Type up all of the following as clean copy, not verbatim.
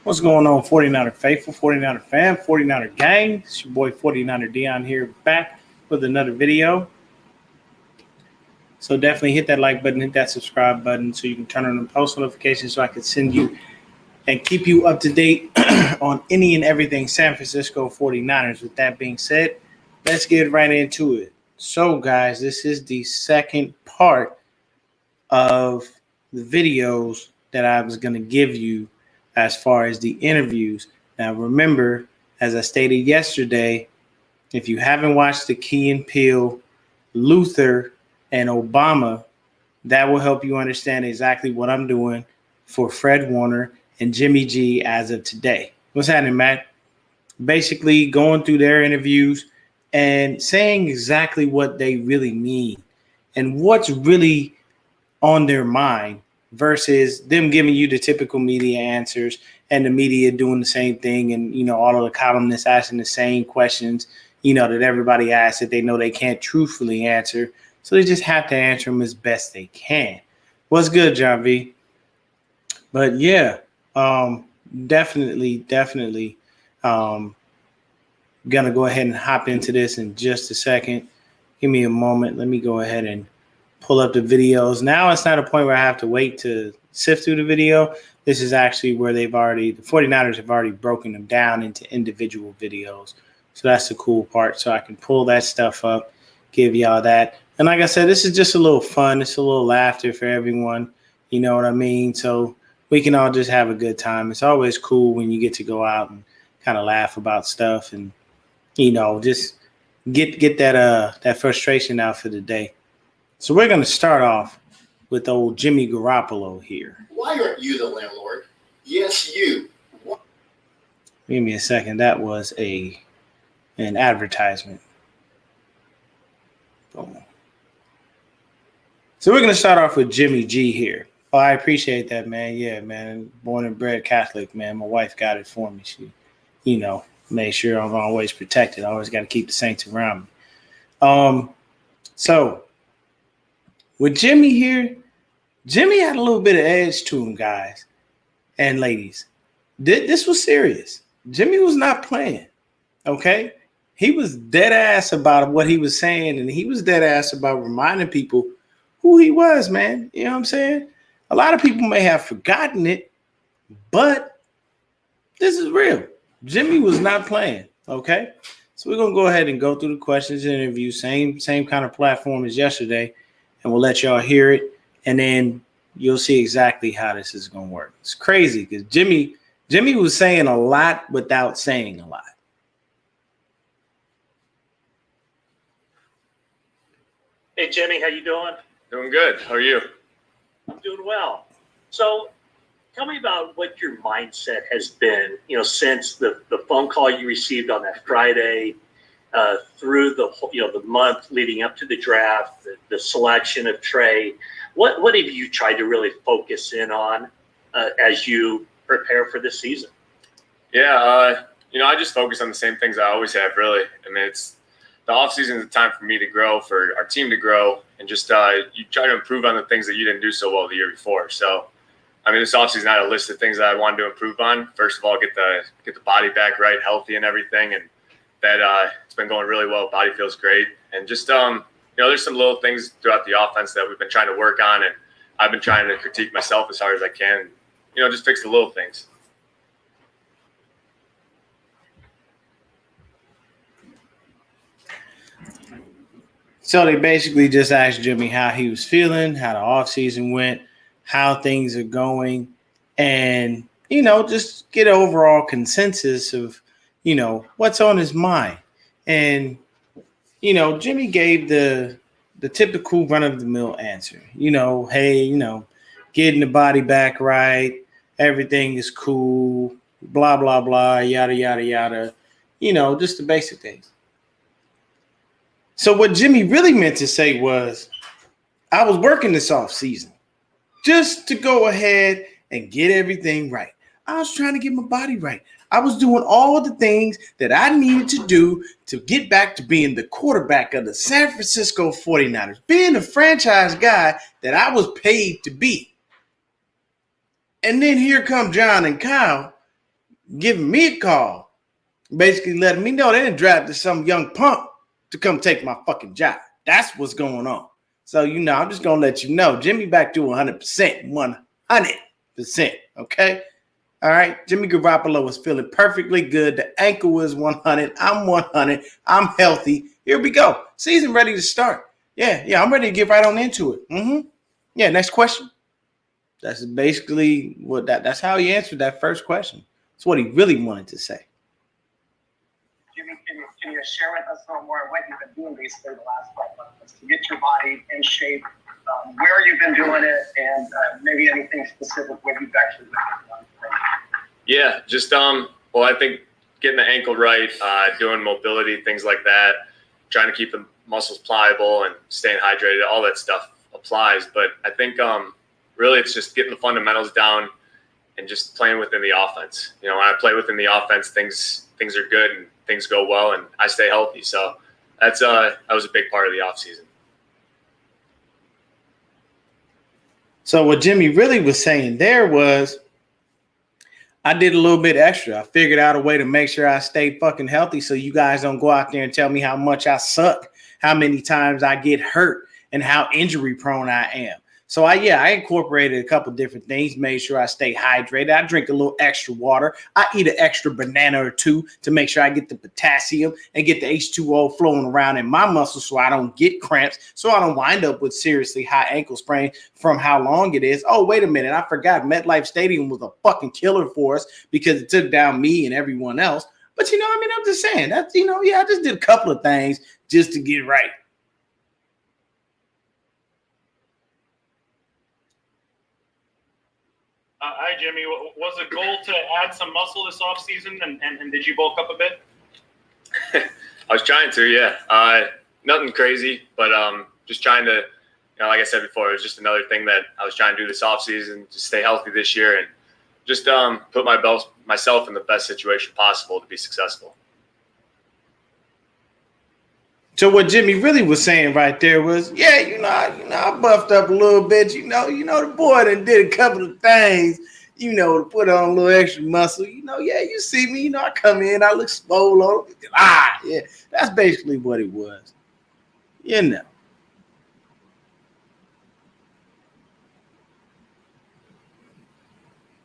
What's going on, 49er faithful, 49er fam, 49er gang? It's your boy 49er Dion here, back with another video. So definitely hit that like button, hit that subscribe button so you can turn on the post notifications so I can send you and keep you up to date on any and everything San Francisco 49ers. With that being said, let's get right into it. So guys, this is the second part of the videos that I was going to give you as far as the interviews. Now, remember, as I stated yesterday, if you haven't watched the Key and Peele, Luther, and Obama, that will help you understand exactly what I'm doing for Fred Warner and Jimmy G as of today. What's happening, Matt? Basically going through their interviews and saying exactly what they really mean and what's really on their mind versus them giving you the typical media answers and the media doing the same thing, and all of the columnists asking the same questions that everybody asks that they know they can't truthfully answer, so they just have to answer them as best they can. What's good, John V? But yeah, definitely gonna go ahead and hop into this in just a second. Give me a moment. Let me go ahead and pull up the videos. Now it's not a point where I have to wait to sift through the video. This is actually where the 49ers have already broken them down into individual videos. So that's the cool part. So I can pull that stuff up, give y'all that. And like I said, this is just a little fun. It's a little laughter for everyone. You know what I mean? So we can all just have a good time. It's always cool when you get to go out and kind of laugh about stuff and, just get that frustration out for the day. So we're going to start off with old Jimmy Garoppolo here. Why aren't you the landlord? Yes, you. Give me a second. That was an advertisement. Boom. So we're going to start off with Jimmy G here. Oh, I appreciate that, man. Yeah, man. Born and bred Catholic, man. My wife got it for me. She, made sure I'm always protected. I always got to keep the saints around me. So with Jimmy here, Jimmy had a little bit of edge to him, guys and ladies. This was serious. Jimmy was not playing, okay? He was dead ass about what he was saying, and he was dead ass about reminding people who he was, man. You know what I'm saying? A lot of people may have forgotten it, but this is real. Jimmy was not playing, okay? So we're going to go ahead and go through the questions and interviews, same kind of platform as yesterday, and we'll let y'all hear it, and then you'll see exactly how this is going to work. It's crazy because Jimmy was saying a lot without saying a lot. Hey, Jimmy, how you doing? Doing good. How are you? I'm doing well. So tell me about what your mindset has been, since the phone call you received on that Friday, through the month leading up to the draft, the selection of Trey. What have you tried to really focus in on as you prepare for this season? Yeah, I just focus on the same things I always have, really. I mean, it's the offseason is a time for me to grow, for our team to grow, and just you try to improve on the things that you didn't do so well the year before. So, I mean, this offseason I had a list of things that I wanted to improve on. First of all, get the body back right, healthy and everything, and that it's been going really well. Body feels great, and just there's some little things throughout the offense that we've been trying to work on, and I've been trying to critique myself as hard as I can. Just fix the little things. So they basically just asked Jimmy how he was feeling, how the offseason went, how things are going, and, just get an overall consensus of, what's on his mind. And, Jimmy gave the typical run-of-the-mill answer. Hey, getting the body back right, everything is cool, blah, blah, blah, yada, yada, yada. Just the basic things. So what Jimmy really meant to say was, I was working this off season just to go ahead and get everything right. I was trying to get my body right. I was doing all the things that I needed to do to get back to being the quarterback of the San Francisco 49ers, being the franchise guy that I was paid to be. And then here come John and Kyle giving me a call, basically letting me know they didn't draft some young punk to come take my fucking job. That's what's going on. So, I'm just going to let you know, Jimmy back to 100%, 100%, okay? All right, Jimmy Garoppolo is feeling perfectly good. The ankle is 100. I'm 100. I'm healthy. Here we go. Season ready to start. Yeah, I'm ready to get right on into it. Yeah, next question. That's basically that's how he answered that first question. That's what he really wanted to say. Jimmy, can you share with us a little more what you've been doing basically the last 5 months to get your body in shape, where you've been doing it, and maybe anything specific what you've actually been doing? Yeah, just well, I think getting the ankle right, doing mobility, things like that, trying to keep the muscles pliable and staying hydrated, all that stuff applies. But I think really it's just getting the fundamentals down and just playing within the offense. When I play within the offense, things are good and things go well, and I stay healthy. So that was a big part of the offseason. So what Jimmy really was saying there was, I did a little bit extra. I figured out a way to make sure I stay fucking healthy so you guys don't go out there and tell me how much I suck, how many times I get hurt, and how injury prone I am. So I incorporated a couple different things, made sure I stay hydrated. I drink a little extra water. I eat an extra banana or two to make sure I get the potassium and get the H2O flowing around in my muscles so I don't get cramps, so I don't wind up with seriously high ankle sprain from how long it is. Oh, wait a minute. I forgot MetLife Stadium was a fucking killer for us because it took down me and everyone else. But, I'm just saying that, I just did a couple of things just to get right. Hi, Jimmy. Was the goal to add some muscle this offseason, and did you bulk up a bit? I was trying to, yeah. Nothing crazy, but just trying to, like I said before, it was just another thing that I was trying to do this offseason to stay healthy this year and just put myself in the best situation possible to be successful. So what Jimmy really was saying right there was, I buffed up a little bit. The boy done did a couple of things, to put on a little extra muscle. You see me, I come in, I look swole. Yeah, that's basically what it was.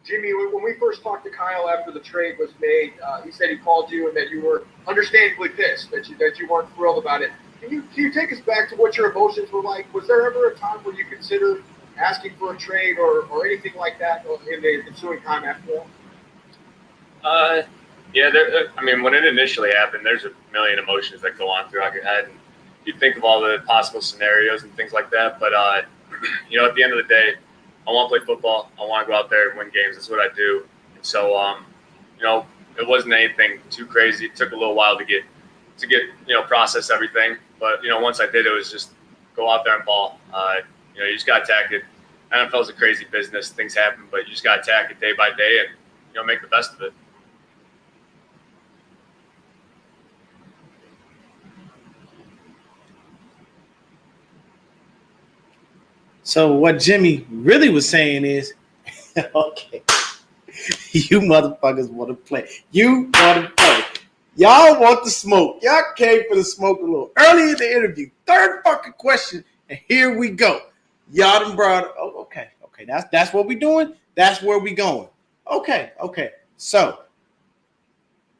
Jimmy, when we first talked to Kyle after the trade was made, he said he called you and that you were understandably pissed, that you weren't thrilled about it. Can you take us back to what your emotions were like? Was there ever a time where you considered asking for a trade or anything like that in the ensuing time after that? Yeah, when it initially happened, there's a million emotions that go on throughout your head. And you think of all the possible scenarios and things like that. But, at the end of the day, I want to play football. I want to go out there and win games. That's what I do. And so, it wasn't anything too crazy. It took a little while to get process everything. But, once I did, it was just go out there and ball. You just got to attack it. NFL is a crazy business. Things happen, but you just got to attack it day by day and, make the best of it. So what Jimmy really was saying is, okay, you motherfuckers want to play. You want to play. Y'all want the smoke. Y'all came for the smoke a little early in the interview. Third fucking question, and here we go. Y'all done brought. Oh, okay. That's what we doing. That's where we going. Okay. So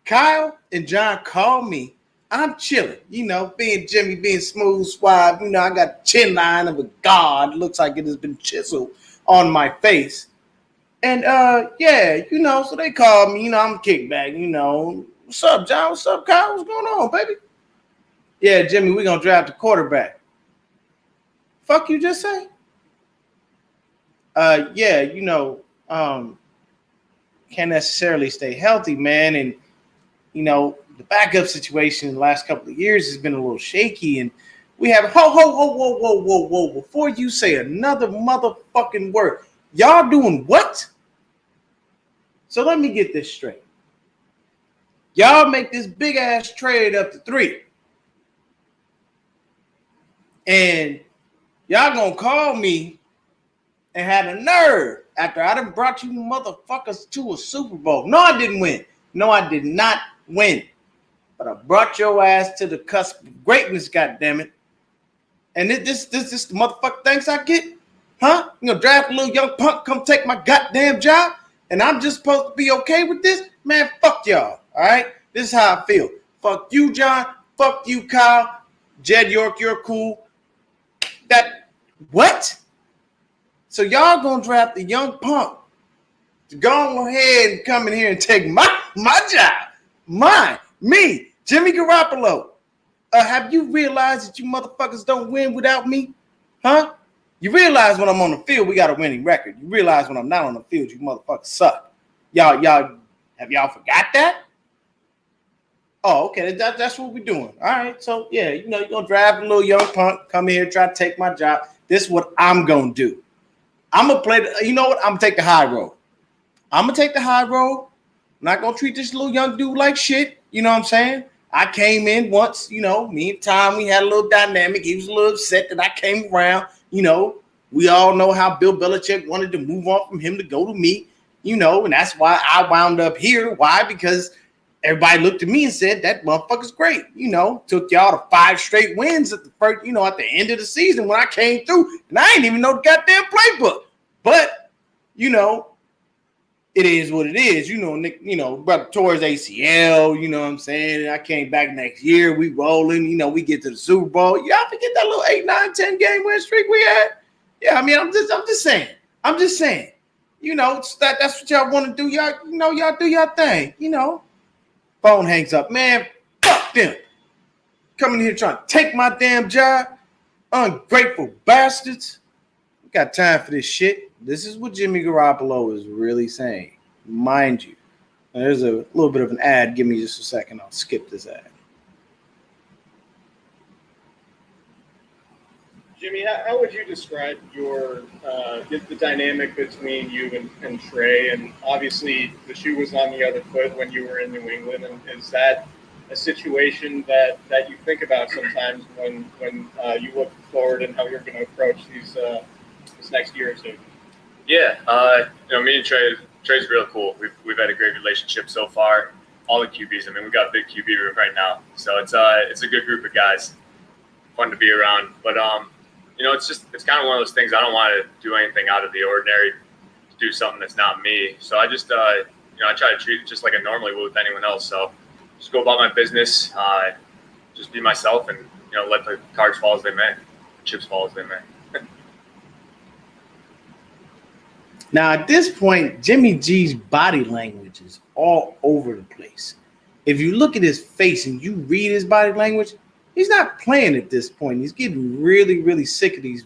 Kyle and John called me. I'm chilling, being Jimmy, being smooth, suave. I got the chin line of a god. Looks like it has been chiseled on my face. And, so they called me, I'm kickback, What's up, John? What's up, Kyle? What's going on, baby? Yeah, Jimmy, we're going to draft a quarterback. Fuck you just say? Can't necessarily stay healthy, man. And, the backup situation in the last couple of years has been a little shaky, and we have whoa. Before you say another motherfucking word, y'all doing what? So let me get this straight. Y'all make this big ass trade up to 3. And y'all gonna call me and have a nerve after I done brought you motherfuckers to a Super Bowl. No, I didn't win. No, I did not win. But I brought your ass to the cusp of greatness, goddammit. And this the motherfucker thanks I get? Huh? You gonna draft a little young punk, come take my goddamn job? And I'm just supposed to be okay with this? Man, fuck y'all. All right? This is how I feel. Fuck you, John. Fuck you, Kyle. Jed York, you're cool. What? So y'all gonna draft the young punk to go ahead and come in here and take my job. Me, Jimmy Garoppolo. Have you realized that you motherfuckers don't win without me? Huh? You realize when I'm on the field, we got a winning record. You realize when I'm not on the field, you motherfuckers suck. Y'all, have y'all forgot that? Oh, okay, that's what we're doing. All right, so yeah, you're gonna draft a little young punk, come here, try to take my job. This is what I'm gonna do. I'm gonna play. I'm gonna take the high road. I'm gonna take the high road. I'm not gonna treat this little young dude like shit. You know what I'm saying? I came in once. Me and Tom, we had a little dynamic. He was a little upset that I came around. We all know how Bill Belichick wanted to move on from him to go to me. And that's why I wound up here. Why? Because everybody looked at me and said that motherfucker's great. Took y'all to 5 straight wins at the first, at the end of the season when I came through, and I didn't even know the goddamn playbook. But it is what it is. Nick, brother towards ACL, you know what I'm saying? I came back next year, we rolling, we get to the Super Bowl. Y'all forget that little 8, 9, 10 game win streak we had? Yeah, I mean, I'm just saying. That's what y'all want to do. Y'all do your thing, Phone hangs up. Man, fuck them. Coming here trying to take my damn job. Ungrateful bastards. We got time for this shit. This is what Jimmy Garoppolo is really saying. Mind you. There's a little bit of an ad. Give me just a second. I'll skip this ad. Jimmy, how would you describe the dynamic between you and Trey? And obviously, the shoe was on the other foot when you were in New England. And is that a situation that you think about sometimes when you look forward and how you're going to approach this next year or two? Yeah, me and Trey's real cool. We've had a great relationship so far. All the QBs. I mean, we got a big QB room right now, so it's a good group of guys. Fun to be around, but it's kind of one of those things. I don't want to do anything out of the ordinary, to do something that's not me. So I just I try to treat it just like I normally would with anyone else. So just go about my business, just be myself, and let the cards fall as they may, chips fall as they may. Now, at this point, Jimmy G's body language is all over the place. If you look at his face and you read his body language, he's not playing at this point. He's getting really, really sick of these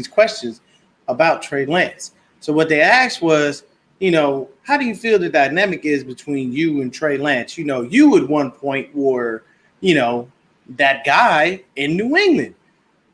questions about Trey Lance. So what they asked was, how do you feel the dynamic is between you and Trey Lance? You at one point were, that guy in New England.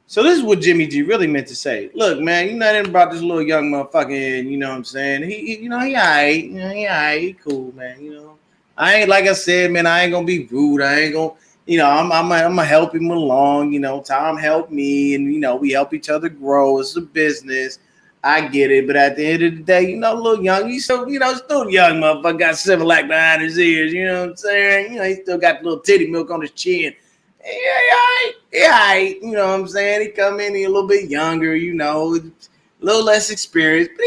So this is what Jimmy G really meant to say. Look, man, you know nothing about this little young motherfucker, you know what I'm saying? He all right. He cool, man, I ain't, like I said, man, I ain't gonna be rude. I ain't gonna, I'm gonna help him along. Tom helped me, and we help each other grow. It's a business. I get it, but at the end of the day, little young, he's still, still young motherfucker, got Similac behind his ears. You know what I'm saying? He still got the little titty milk on his chin. Yeah, you know what I'm saying? He come in, he a little bit younger, a little less experienced, but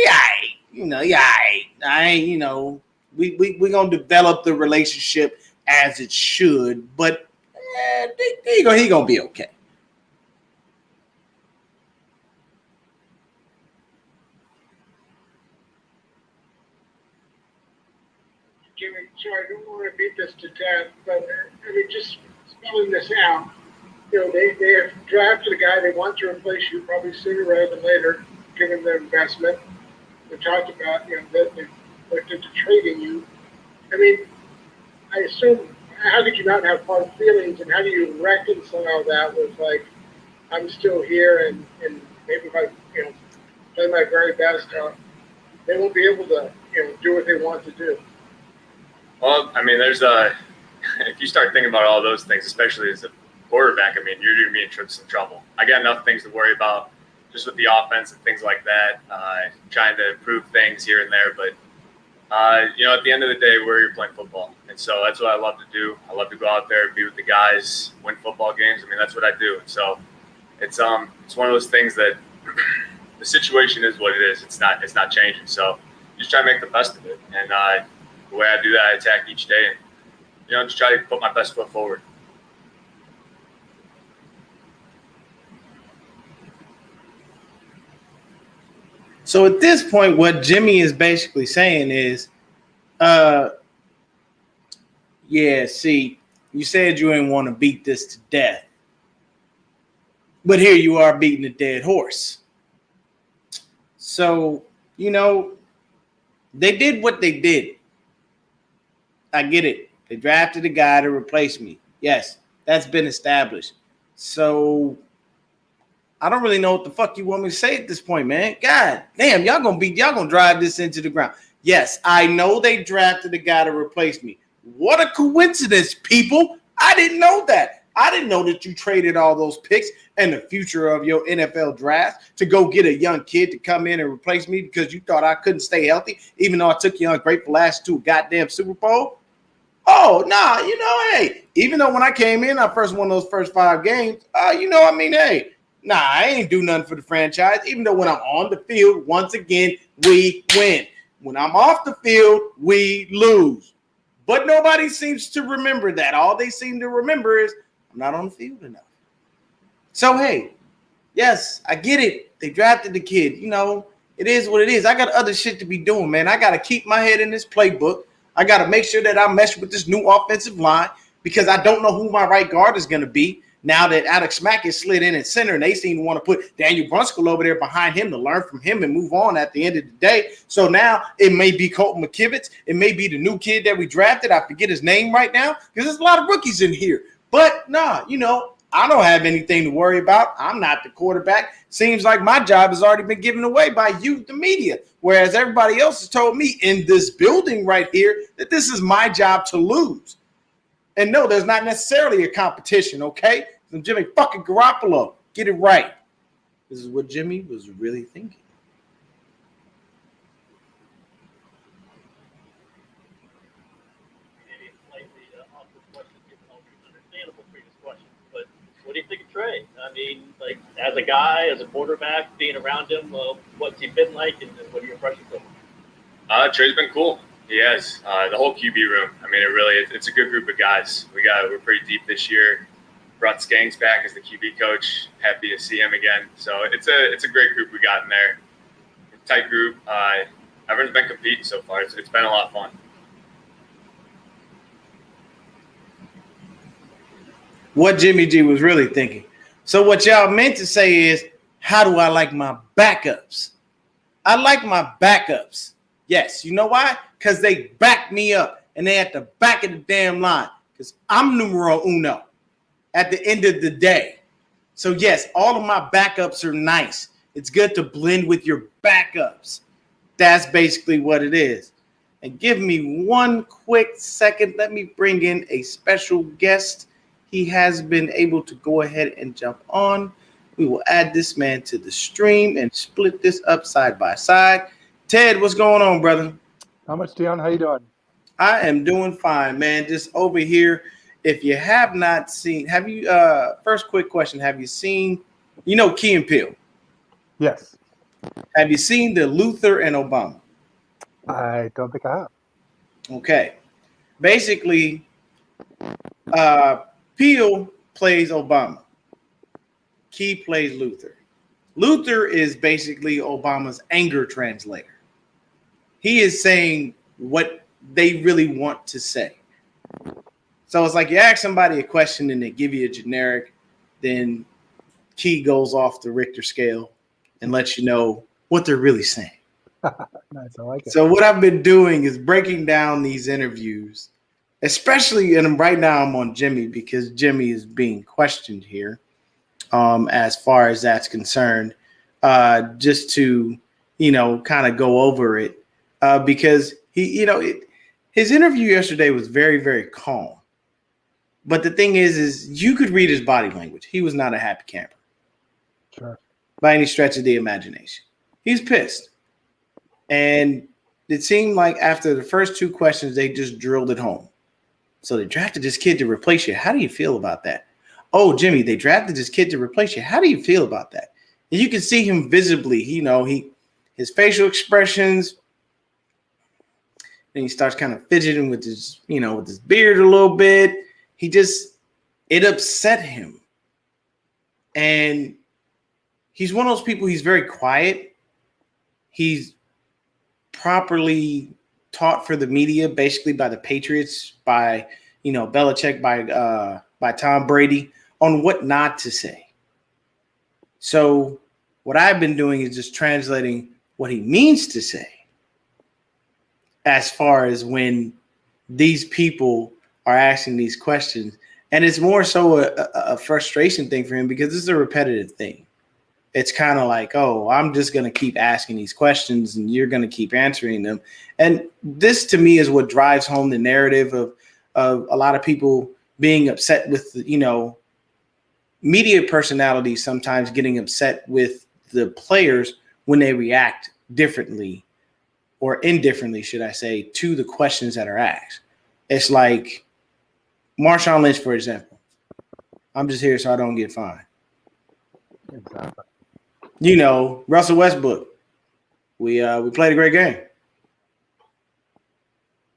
I ain't, we gonna develop the relationship as it should, but he gonna be okay. Jimmy, sorry, I don't want to beat this to death, but just spelling this out. They have drafted a guy they want to replace you probably sooner rather than later, given their investment. They talked about that they looked into trading you. I assume, how could you not have fond feelings, and how do you reconcile that with I'm still here, and maybe if I play my very best, they won't be able to do what they want to do. Well, there's if you start thinking about all those things, especially as a quarterback, you're going to be in some trouble. I got enough things to worry about just with the offense and things like that, trying to improve things here and there. But, at the end of the day, we're here playing football. And so that's what I love to do. I love to go out there, be with the guys, win football games. I mean, that's what I do. And so it's one of those things that the situation is what it is. It's not changing. So just try to make the best of it. And the way I do that, I attack each day and, just try to put my best foot forward. So at this point, what Jimmy is basically saying is, see, you said you didn't want to beat this to death, but here you are beating a dead horse. So, they did what they did. I get it. They drafted a guy to replace me. Yes, that's been established. So I don't really know what the fuck you want me to say at this point, man. God damn, y'all gonna drive this into the ground. Yes, I know they drafted a guy to replace me. What a coincidence, people. I didn't know that. I didn't know that you traded all those picks and the future of your NFL draft to go get a young kid to come in and replace me because you thought I couldn't stay healthy, even though I took you ungrateful ass to a goddamn Super Bowl. Oh, nah, hey, even though when I came in, I first won those first 5 games, hey, nah, I ain't do nothing for the franchise, even though when I'm on the field, once again, we win. When I'm off the field, we lose. But nobody seems to remember that. All they seem to remember is I'm not on the field enough. So, hey, yes, I get it. They drafted the kid. It is what it is. I got other shit to be doing, man. I got to keep my head in this playbook. I got to make sure that I mesh with this new offensive line because I don't know who my right guard is going to be. Now that Alex Mack is slid in at center and they seem to want to put Daniel Brunskill over there behind him to learn from him and move on at the end of the day. So now it may be Colton McKivitz. It may be the new kid that we drafted. I forget his name right now because there's a lot of rookies in here. But nah, I don't have anything to worry about. I'm not the quarterback. Seems like my job has already been given away by you, the media, whereas everybody else has told me in this building right here that this is my job to lose. And no, there's not necessarily a competition, okay? I'm Jimmy fucking Garoppolo. Get it right. This is what Jimmy was really thinking. Maybe slightly off this question, given all the understandable previous questions, but what do you think of Trey? I mean, like, as a guy, as a quarterback, being around him, what's he been like, and what are your impressions of him? Trey's been cool. He has. The whole QB room. I mean, it's a good group of guys. We're pretty deep this year. Brought Skanks back as the QB coach. Happy to see him again. So it's a great group we got in there. Tight group. Everyone's been competing so far. It's been a lot of fun. What Jimmy G was really thinking. So what y'all meant to say is, how do I like my backups? I like my backups. Yes. You know why? Because they back me up and they at the back of the damn line because I'm numero uno at the end of the day. So yes, all of my backups are nice. It's good to blend with your backups. That's basically what it is. And give me one quick second. Let me bring in a special guest. He has been able to go ahead and jump on. We will add this man to the stream and split this up side by side. Ted, what's going on, brother? How much, Dion? How you doing? I am doing fine, man. Just over here. If you have not seen, have you, first quick question, have you seen, Key and Peele? Yes. Have you seen the Luther and Obama? I don't think I have. Okay. Basically, Peele plays Obama. Key plays Luther. Luther is basically Obama's anger translator. He is saying what they really want to say. So it's like you ask somebody a question and they give you a generic, then Key goes off the Richter scale and lets you know what they're really saying. Nice, I like it. So what I've been doing is breaking down these interviews, especially, and right now I'm on Jimmy because Jimmy is being questioned here as far as that's concerned, just to, kind of go over it because his interview yesterday was very, very calm. But the thing is you could read his body language. He was not a happy camper. Sure. by any stretch of the imagination. He's pissed. And it seemed like after the first 2 questions, they just drilled it home. So they drafted this kid to replace you. How do you feel about that? Oh, Jimmy, they drafted this kid to replace you. How do you feel about that? And you can see him visibly, his facial expressions. Then he starts kind of fidgeting with his beard a little bit. It upset him. And he's one of those people, he's very quiet. He's properly taught for the media, basically by the Patriots, by Belichick, by Tom Brady, on what not to say. So what I've been doing is just translating what he means to say, as far as when these people are asking these questions. And it's more so a frustration thing for him, because this is a repetitive thing. It's kind of like, oh, I'm just going to keep asking these questions and you're going to keep answering them. And this, to me, is what drives home the narrative of a lot of people being upset with, media personalities sometimes getting upset with the players when they react differently, or indifferently, should I say, to the questions that are asked. It's like Marshawn Lynch, for example. I'm just here so I don't get fined. Exactly. Russell Westbrook. We played a great game.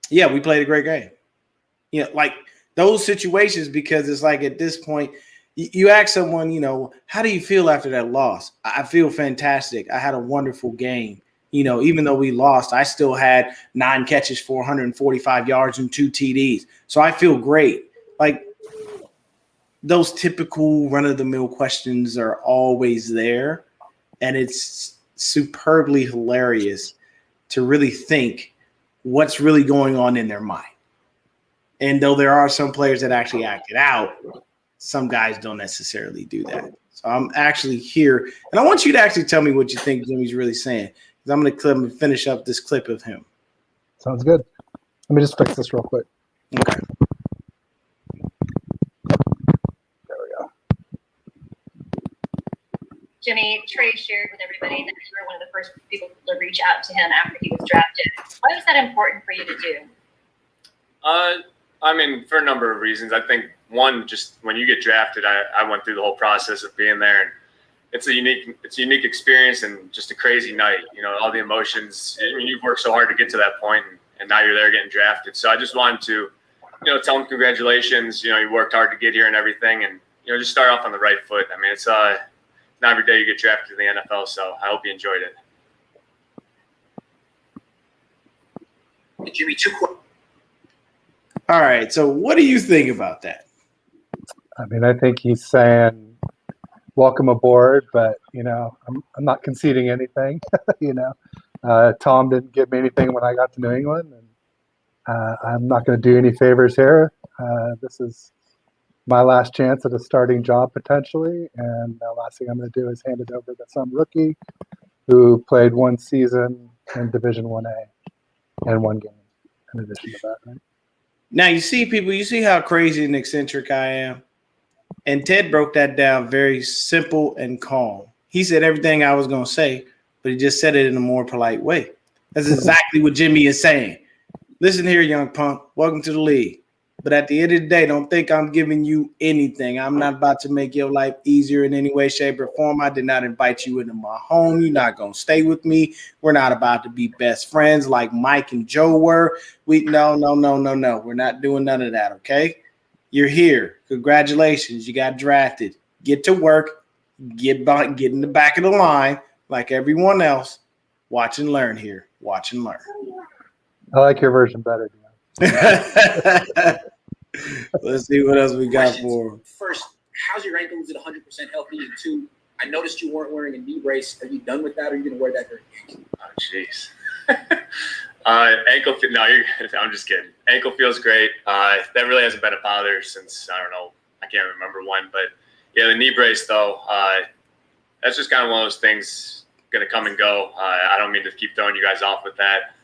Yeah, we played a great game. Like those situations, because it's like at this point, you ask someone, how do you feel after that loss? I feel fantastic. I had a wonderful game. Even though we lost, I still had 9 catches, 445 yards, and 2 TDs. So I feel great. Like those typical run-of-the-mill questions are always there. And it's superbly hilarious to really think what's really going on in their mind. And though there are some players that actually act it out, some guys don't necessarily do that. So I'm actually here. And I want you to actually tell me what you think Jimmy's really saying. Because I'm going to finish up this clip of him. Sounds good. Let me just fix this real quick. Okay. There we go. Jimmy, Trey shared with everybody that you were one of the first people to reach out to him after he was drafted. Why was that important for you to do? For a number of reasons. I think one, just when you get drafted, I went through the whole process of being there, and it's a unique experience and just a crazy night. All the emotions. You've worked so hard to get to that point, and now you're there getting drafted. So I just wanted to, tell him congratulations. You worked hard to get here and everything, and just start off on the right foot. It's not every day you get drafted to the NFL, so I hope you enjoyed it. Jimmy, 2 questions. All right. So what do you think about that? I think he's saying, welcome aboard, but, I'm not conceding anything, Tom didn't give me anything when I got to New England, and I'm not going to do any favors here. This is my last chance at a starting job potentially, and the last thing I'm going to do is hand it over to some rookie who played 1 season in Division 1A and 1 game in addition to that, right? Now, you see how crazy and eccentric I am? And Ted broke that down very simple and calm. He said everything I was going to say, but he just said it in a more polite way. That's exactly what Jimmy is saying. Listen here, young punk. Welcome to the league. But at the end of the day, don't think I'm giving you anything. I'm not about to make your life easier in any way, shape, or form. I did not invite you into my home. You're not going to stay with me. We're not about to be best friends like Mike and Joe were. No. We're not doing none of that, okay? You're here. Congratulations. You got drafted. Get to work. Get in the back of the line like everyone else. Watch and learn here. Watch and learn. I like your version better, Dan. Let's see what else we got for him. First, how's your ankle? Is it 100% healthy? And 2, I noticed you weren't wearing a knee brace. Are you done with that, or are you going to wear that during the game? Oh, jeez. Ankle. No, I'm just kidding. Ankle feels great. That really hasn't been a bother since, I don't know, I can't remember when. But, yeah, the knee brace, though, that's just kind of one of those things going to come and go. I don't mean to keep throwing you guys off with that.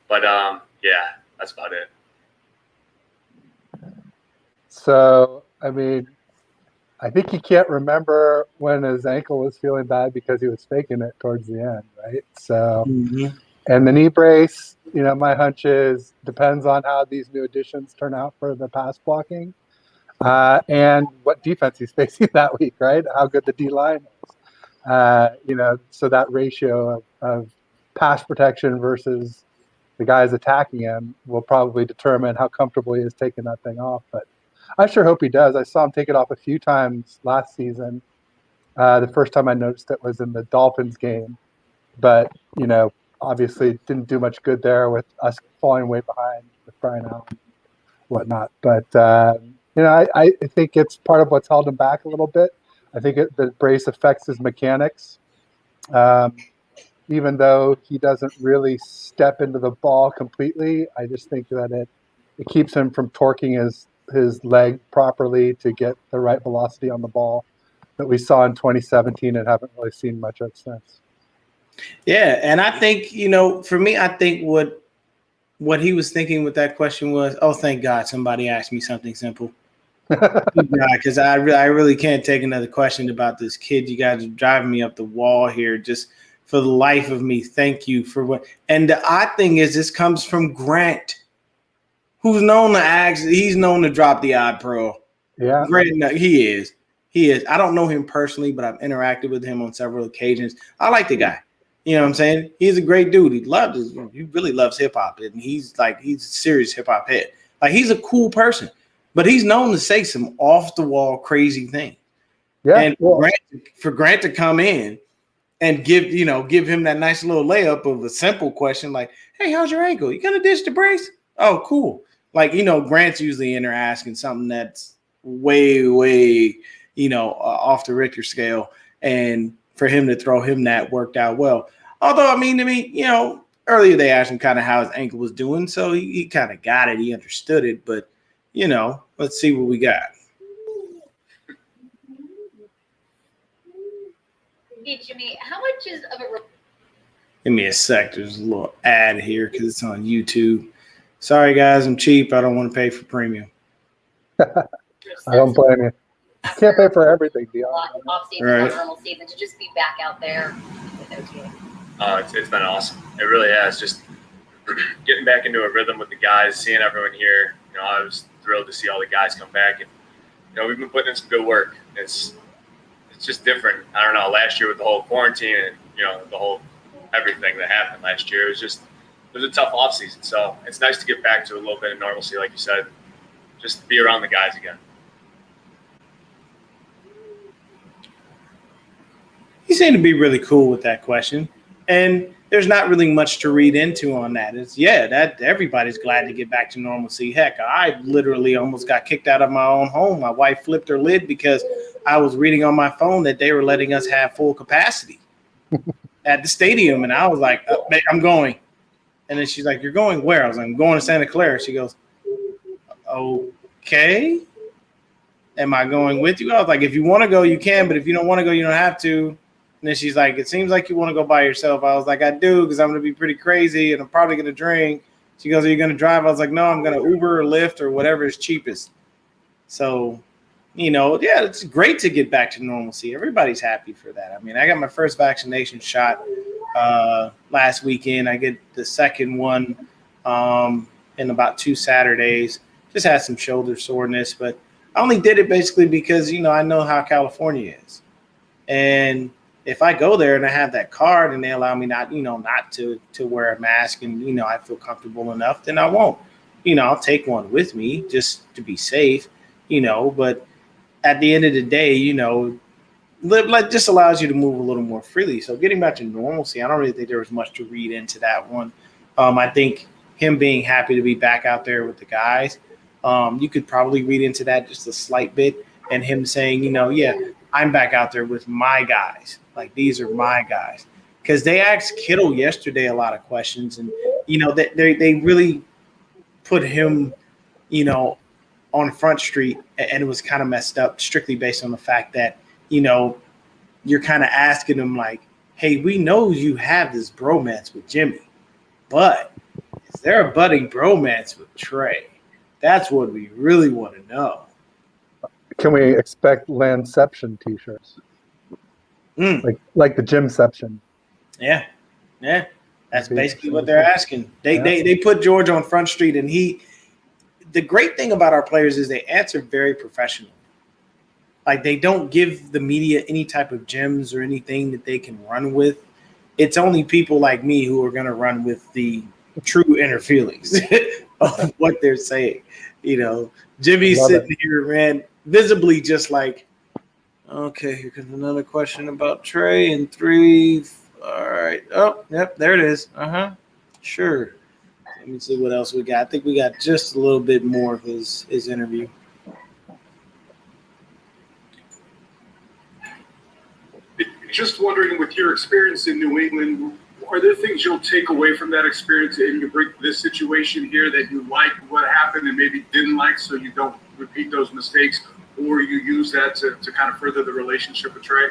But, yeah, that's about it. So, I think he can't remember when his ankle was feeling bad because he was faking it towards the end, right? So, and the knee brace, my hunch is depends on how these new additions turn out for the pass blocking, and what defense he's facing that week, right? How good the D line is, so that ratio of pass protection versus the guys attacking him will probably determine how comfortable he is taking that thing off. But I sure hope he does. I saw him take it off a few times last season. The first time I noticed it was in the Dolphins game, but obviously didn't do much good there with us falling way behind with Brian Allen, and whatnot. But I think it's part of what's held him back a little bit. I think the brace affects his mechanics. Even though he doesn't really step into the ball completely, I just think that it keeps him from torquing his leg properly to get the right velocity on the ball that we saw in 2017 and haven't really seen much of since. Yeah, and I think, for me, I think what he was thinking with that question was, oh, thank God somebody asked me something simple. Because I really can't take another question about this kid. You guys are driving me up the wall here. Just for the life of me, thank you for what. And the odd thing is, this comes from Grant, who's known to ask. He's known to drop the odd pearl. Yeah, Grant, he is. I don't know him personally, but I've interacted with him on several occasions. I like the guy. You know what I'm saying? He's a great dude. He really loves hip hop, and he's a serious hip hop head. Like, he's a cool person, but he's known to say some off the wall crazy things. Yeah, and for Grant to come in and give him that nice little layup of a simple question like, hey, how's your ankle? You gonna ditch the brace? Oh, cool. Like, Grant's usually in there asking something that's way, way, off the Richter scale. And for him to throw him that worked out well. Although, earlier they asked him kind of how his ankle was doing. So he kind of got it. He understood it. But, let's see what we got. Hey, Jimmy, how much is of a... Give me a sec. There's a little ad here because it's on YouTube. Sorry, guys. I'm cheap. I don't want to pay for premium. I don't blame you. Can't pay for everything, Dion. Off season, right. Normal season, to just be back out there with OTA. It's been awesome. It really has. Just getting back into a rhythm with the guys, seeing everyone here. I was thrilled to see all the guys come back, and we've been putting in some good work. It's just different. I don't know. Last year with the whole quarantine and the whole everything that happened last year, it was a tough off season. So it's nice to get back to a little bit of normalcy, like you said. Just be around the guys again. He seemed to be really cool with that question. And there's not really much to read into on that. That everybody's glad to get back to normalcy. Heck, I literally almost got kicked out of my own home. My wife flipped her lid because I was reading on my phone that they were letting us have full capacity at the stadium. And I was like, I'm going. And then she's like, you're going where? I was like, I'm going to Santa Clara. She goes, okay. Am I going with you? I was like, if you want to go, you can. But if you don't want to go, you don't have to. And then she's like, it seems like you want to go by yourself. I was like, I do, because I'm going to be pretty crazy and I'm probably going to drink. She goes, are you going to drive? I was like, no, I'm going to Uber or Lyft or whatever is cheapest. So, it's great to get back to normalcy. Everybody's happy for that. I got my first vaccination shot last weekend. I get the second one in about 2 Saturdays. Just had some shoulder soreness, but I only did it basically because, I know how California is. And if I go there and I have that card and they allow me not to wear a mask and, I feel comfortable enough, then I won't. I'll take one with me just to be safe, but at the end of the day, just allows you to move a little more freely. So getting back to normalcy, I don't really think there was much to read into that one. I think him being happy to be back out there with the guys, you could probably read into that just a slight bit, and him saying, I'm back out there with my guys. Like, these are my guys. Because they asked Kittle yesterday a lot of questions, and, they really put him, on Front Street, and it was kind of messed up strictly based on the fact that, you're kind of asking him like, hey, we know you have this bromance with Jimmy, but is there a budding bromance with Trey? That's what we really want to know. can we expect Landception T-shirts? Like the Gymception? Yeah. That's Maybe basically so. what they're asking. They put George on Front Street, and the great thing about our players is they answer very professionally. Like, they don't give the media any type of gems or anything that they can run with. It's only people like me who are going to run with the true inner feelings of what they're saying. You know, Jimmy's sitting here, man, visibly just like, okay, here comes another question about Trey in 3. All right. Oh, yep, there it is. Sure. Let me see what else we got. I think we got just a little bit more of his interview. Just wondering, with your experience in New England, are there things you'll take away from that experience and you bring to this situation here that you like what happened and maybe didn't like, so you don't repeat those mistakes, or you use that to kind of further the relationship with Trey?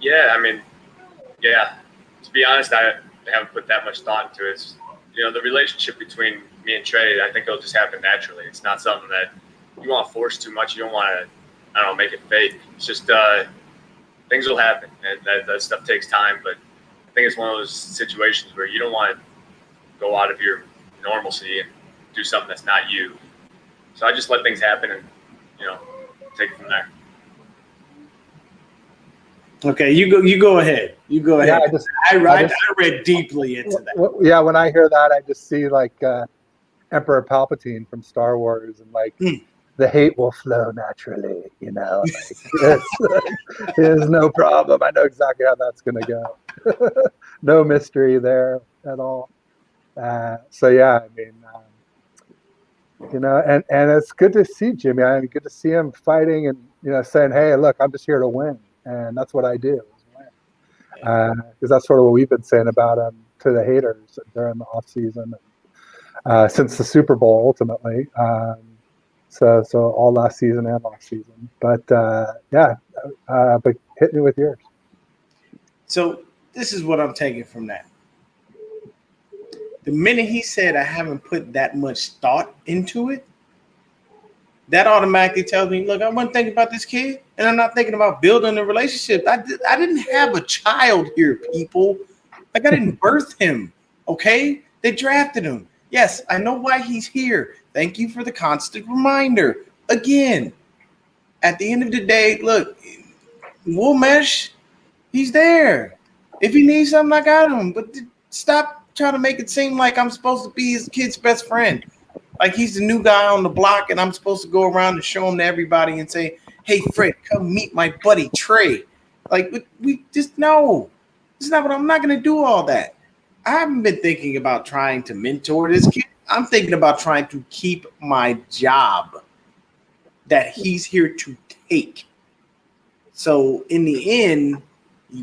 Yeah, I mean, yeah. To be honest, I haven't put that much thought into it. It's, you know, the relationship between me and Trey, I think it'll just happen naturally. It's not something that you want to force too much. You don't want to, I don't know, make it fake. It's just things will happen, and that stuff takes time. But I think it's one of those situations where you don't want to go out of your normalcy and do something that's not you. So I just let things happen and, you know, take it from there. Okay, you go ahead. You go ahead. Yeah, I read deeply into that. Yeah, when I hear that, I just see like Emperor Palpatine from Star Wars, and like the hate will flow naturally. You know, like, there's no problem. I know exactly how that's going to go. No mystery there at all. So yeah, I mean, you know, and it's good to see Jimmy. I mean, good to see him fighting and, you know, saying, "Hey, look, I'm just here to win." And that's what I do, because that's sort of what we've been saying about him to the haters during the off season, since the Super Bowl, ultimately. So all last season and off season. But but hit me with yours. So this is what I'm taking from that. The minute he said, "I haven't put that much thought into it," that automatically tells me, look, I wasn't thinking about this kid, and I'm not thinking about building a relationship. I didn't have a child here, people. Like, I didn't birth him, okay? They drafted him. Yes, I know why he's here. Thank you for the constant reminder. Again, at the end of the day, look, we'll mesh. He's there. If he needs something, I got him. But stop trying to make it seem like I'm supposed to be his kid's best friend. Like he's the new guy on the block, and I'm supposed to go around and show him to everybody and say, "Hey, Fred, come meet my buddy Trey." Like, we just no. It's not what I'm not going to do all that. I haven't been thinking about trying to mentor this kid. I'm thinking about trying to keep my job that he's here to take. So in the end,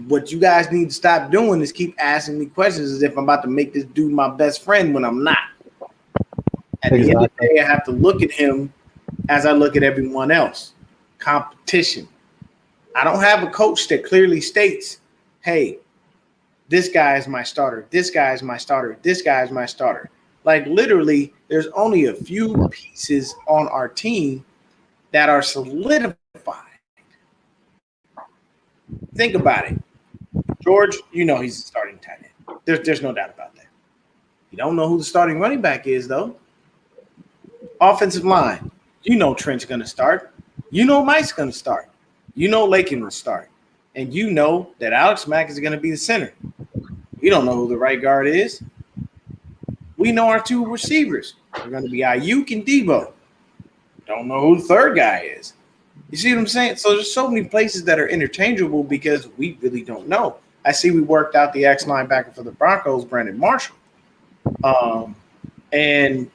what you guys need to stop doing is keep asking me questions as if I'm about to make this dude my best friend when I'm not. At the end of the day, I have to look at him as I look at everyone else. Competition. I don't have a coach that clearly states, hey, this guy is my starter. This guy is my starter. This guy is my starter. Like, literally, there's only a few pieces on our team that are solidified. Think about it. George, you know he's a starting tight end. There's no doubt about that. You don't know who the starting running back is, though. Offensive line, you know Trent's going to start. You know Mike's going to start. You know Lakin will start. And you know that Alex Mack is going to be the center. We don't know who the right guard is. We know our two receivers are going to be Ayuk and Debo. Don't know who the third guy is. You see what I'm saying? So there's so many places that are interchangeable because we really don't know. I see we worked out the X linebacker for the Broncos, Brandon Marshall. And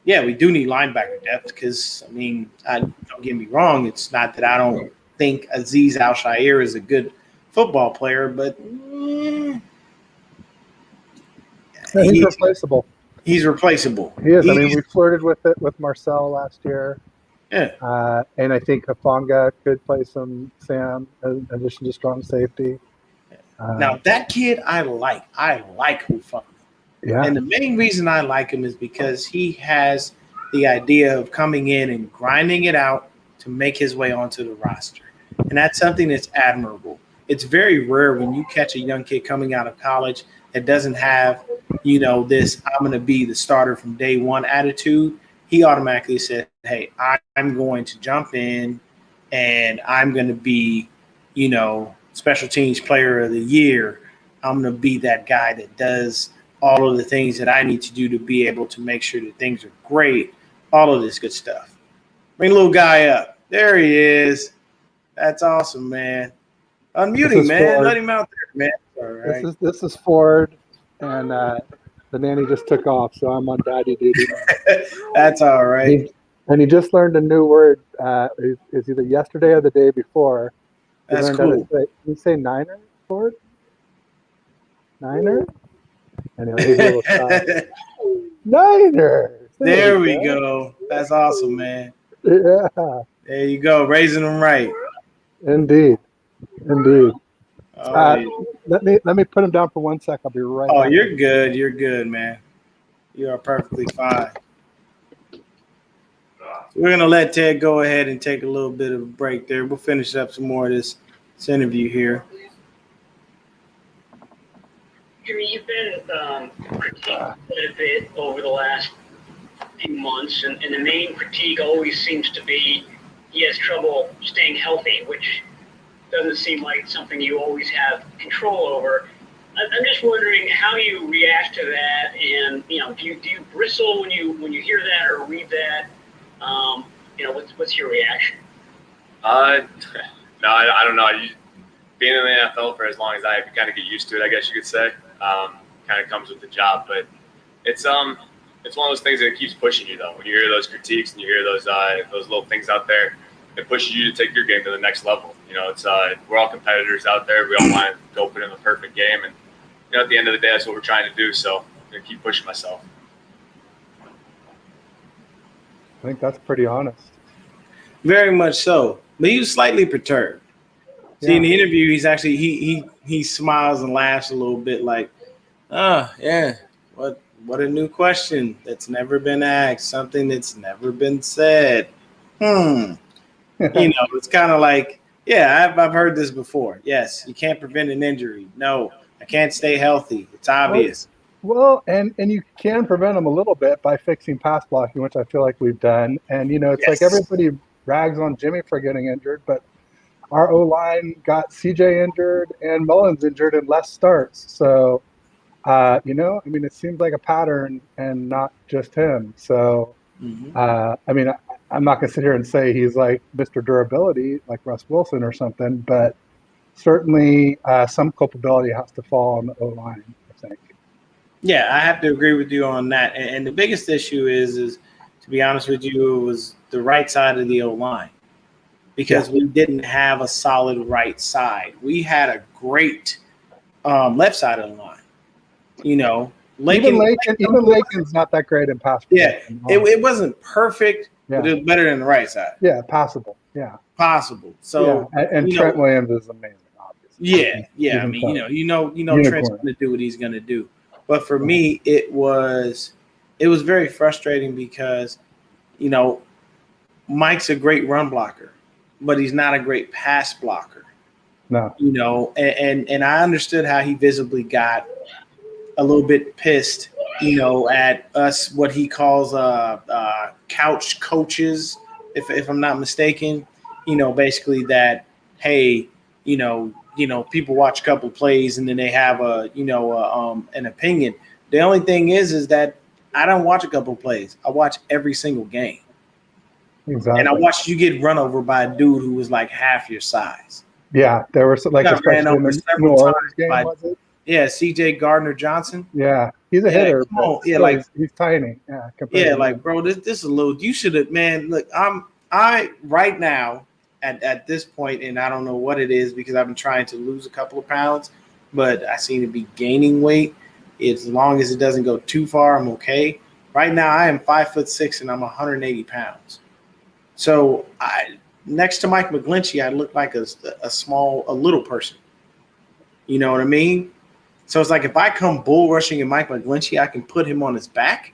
yeah, we do need linebacker depth because, I mean, don't get me wrong. It's not that I don't think Azeez Al-Shaair is a good football player, but he's replaceable. He's replaceable. He is. I mean, we flirted with it with Marcel last year. Yeah. And I think Hufanga could play some Sam in addition to strong safety. Now, that kid I like Hufanga. Yeah. And the main reason I like him is because he has the idea of coming in and grinding it out to make his way onto the roster. And that's something that's admirable. It's very rare when you catch a young kid coming out of college that doesn't have, this I'm going to be the starter from day one attitude. He automatically said, hey, I'm going to jump in and I'm going to be, special teams player of the year. I'm going to be that guy that does all of the things that I need to do to be able to make sure that things are great, all of this good stuff. Bring the little guy up. There he is. That's awesome, man. Unmute him, man. Ford. Let him out there, man. All right. This is Ford, and the nanny just took off, so I'm on daddy duty. That's all right. And he just learned a new word. It's either yesterday or the day before. That's cool. Can you say Niner, Ford? Niner? Anyway, he's a little shy. Niner. There we go. That's awesome, man. Yeah. There you go. Raising them right. Indeed. Oh, Let me put him down for 1 sec. I'll be right oh back. you're good. You're good, man. You are perfectly fine. We're going to let Ted go ahead and take a little bit of a break there. We'll finish up some more of this interview here. Jimmy, you've been critiqued quite a bit over the last few months, and the main critique always seems to be he has trouble staying healthy, which doesn't seem like something you always have control over. I'm just wondering how you react to that, and do you bristle when you hear that or read that? What's your reaction? No, I don't know. Being in the NFL for as long as I have, you kind of get used to it, I guess you could say. Kind of comes with the job, but it's one of those things that keeps pushing you though. When you hear those critiques and you hear those little things out there, it pushes you to take your game to the next level. It's we're all competitors out there. We all want to go put in the perfect game, and at the end of the day, that's what we're trying to do. So I'm gonna keep pushing myself. I think that's pretty honest. Very much so. But he was slightly perturbed. See, in the interview, he's actually he smiles and laughs a little bit, like, "Oh yeah, what a new question that's never been asked, something that's never been said." It's kind of like, yeah, I've heard this before. Yes, you can't prevent an injury. No, I can't stay healthy. It's obvious. Well, and you can prevent them a little bit by fixing pass blocking, which I feel like we've done. And it's like everybody rags on Jimmy for getting injured, but our O-line got CJ injured and Mullins injured in less starts. So, it seems like a pattern and not just him. So, I'm not going to sit here and say he's like Mr. Durability, like Russ Wilson or something, but certainly some culpability has to fall on the O-line, I think. Yeah, I have to agree with you on that. And the biggest issue is, to be honest with you, it was the right side of the O-line. Because we didn't have a solid right side. We had a great left side of the line. Even Lakin's not that great in pass. Yeah, it wasn't perfect, but it was better than the right side. Yeah, passable. Yeah, possible. So and Trent Williams is amazing, obviously. Yeah. Trent's going to do what he's going to do. But for me, it was very frustrating because, Mike's a great run blocker, but he's not a great pass blocker. No. And I understood how he visibly got a little bit pissed, at us, what he calls couch coaches, if I'm not mistaken. Basically that, hey, people watch a couple plays and then they have an opinion. The only thing is that I don't watch a couple plays. I watch every single game. Exactly. And I watched you get run over by a dude who was like half your size. Yeah, there was especially in the New Orleans game, was it? Yeah, C.J. Gardner-Johnson. Yeah, he's a hitter. He's tiny. Yeah, bro, this is a little. You should have, man. Look, I right now at this point, and I don't know what it is because I've been trying to lose a couple of pounds, but I seem to be gaining weight. As long as it doesn't go too far, I'm okay. Right now, I am 5'6" and I'm 180 pounds. So next to Mike McGlinchey, I look like a little person. You know what I mean? So it's like if I come bull rushing at Mike McGlinchey, I can put him on his back.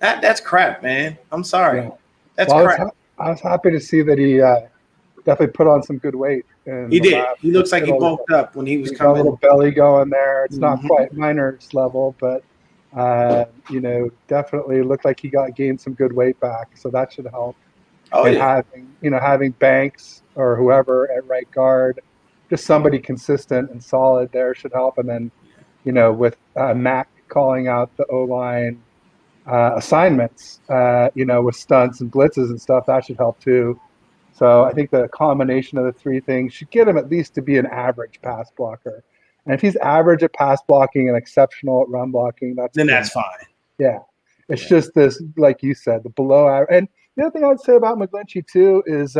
That's crap, man. I'm sorry. Yeah. That's crap. I was happy to see that he definitely put on some good weight. He did. He looks like he bulked up when he was He's got a coming. little belly going there. It's not Mhm. quite minors level, but definitely looked like he gained some good weight back. So that should help. Oh And yeah. having Banks or whoever at right guard, just somebody consistent and solid there should help. And then, with Mac calling out the O-line assignments, with stunts and blitzes and stuff, that should help too. So I think the combination of the three things should get him at least to be an average pass blocker. And if he's average at pass blocking and exceptional at run blocking, that's fine. Yeah. It's just this, like you said, the below average. And the other thing I would say about McGlinchey too is,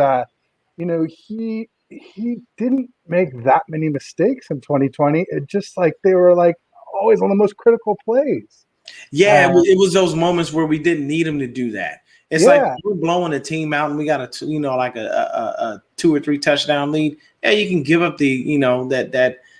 he didn't make that many mistakes in 2020. It just like they were like always on the most critical plays. Yeah, it was those moments where we didn't need him to do that. It's like we're blowing a team out and we got a 2 or 3 touchdown lead. Yeah, you can give up the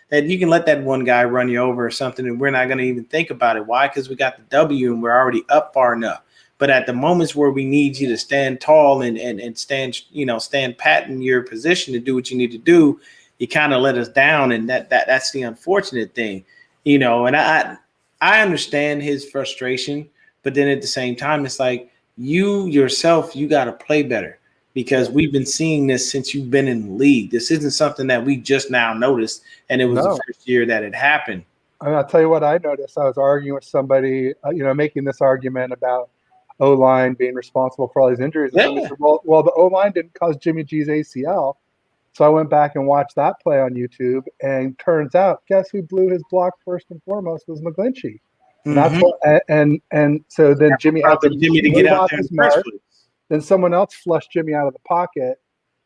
that you can let that one guy run you over or something, and we're not going to even think about it. Why? Because we got the W and we're already up far enough. But at the moments where we need you to stand tall and stand pat in your position to do what you need to do, you kind of let us down, and that's the unfortunate thing, And I understand his frustration, but then at the same time, it's like you yourself, you got to play better, because we've been seeing this since you've been in the league. This isn't something that we just now noticed, and it was the first year that it happened. I mean, I'll tell you what I noticed. I was arguing with somebody, making this argument about O-line being responsible for all these injuries. And somebody said, well, the O-line didn't cause Jimmy G's ACL. So I went back and watched that play on YouTube, and turns out, guess who blew his block first and foremost was McGlinchey. And that's what, and so then Jimmy had to get out there his mark. Then someone else flushed Jimmy out of the pocket,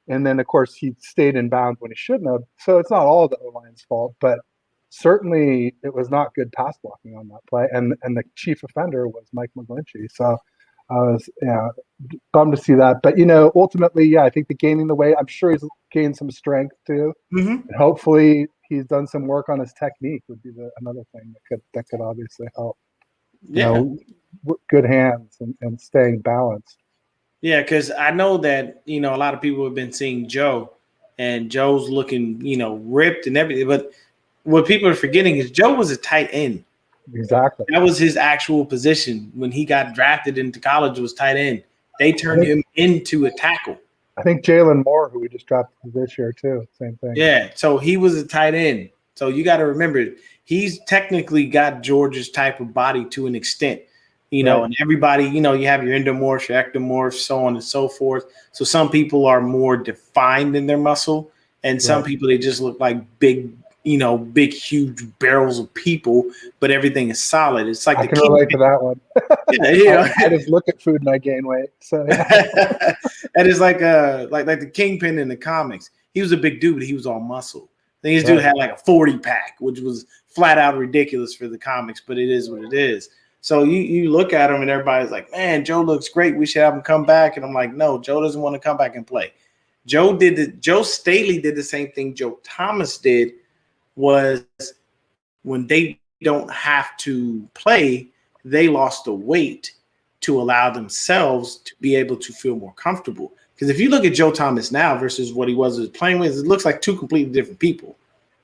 and then of course he stayed in bounds when he shouldn't have. So it's not all the O-line's fault, but certainly it was not good pass blocking on that play, and the chief offender was Mike McGlinchey. So I was bummed to see that, but ultimately, I think the gaining the weight, I'm sure he's gained some strength too, and hopefully he's done some work on his technique. Would be another thing that could obviously help. Good hands and staying balanced. Yeah, because I know that a lot of people have been seeing Joe, and Joe's looking ripped and everything, but what people are forgetting is Joe was a tight end. Exactly. That was his actual position when he got drafted into college, was tight end. They turned him into a tackle. I think Jalen Moore, who we just drafted this year too, same thing. Yeah, so he was a tight end. So you got to remember, he's technically got George's type of body to an extent, and everybody, you have your endomorphs, your ectomorphs, so on and so forth. So some people are more defined in their muscle, and some people, they just look like big, huge barrels of people, but everything is solid. It's like I can relate to that one. I just look at food and I gain weight. So and it's like the Kingpin in the comics. He was a big dude, but he was all muscle. This dude had like a 40-pack, which was flat out ridiculous for the comics, but it is what it is. So you look at him and everybody's like, man, Joe looks great. We should have him come back. And I'm like, no, Joe doesn't want to come back and play. Joe Staley did the same thing Joe Thomas did, was when they don't have to play, they lost the weight to allow themselves to be able to feel more comfortable. Because if you look at Joe Thomas now versus what he was playing with, it looks like two completely different people,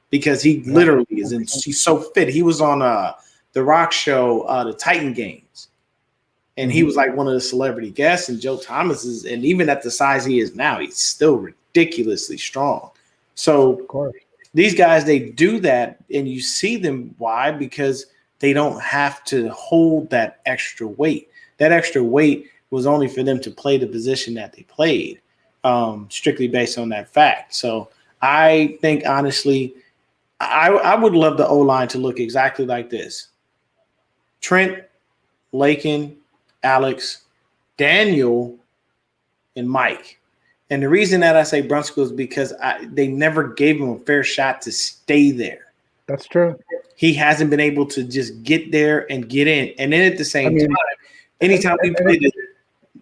because he literally he's so fit. He was on the Rock show, the Titan Games, and he was like one of the celebrity guests, and Joe Thomas is, and even at the size he is now, he's still ridiculously strong. So of course, these guys, they do that, and you see them. Why? Because they don't have to hold that extra weight. That extra weight was only for them to play the position that they played, strictly based on that fact. So I think, honestly, I would love the O-line to look exactly like this. Trent, Lakin, Alex, Daniel, and Mike. And the reason that I say Brunskill is because they never gave him a fair shot to stay there. That's true. He hasn't been able to just get there and get in. And then at the same time, anytime we played it.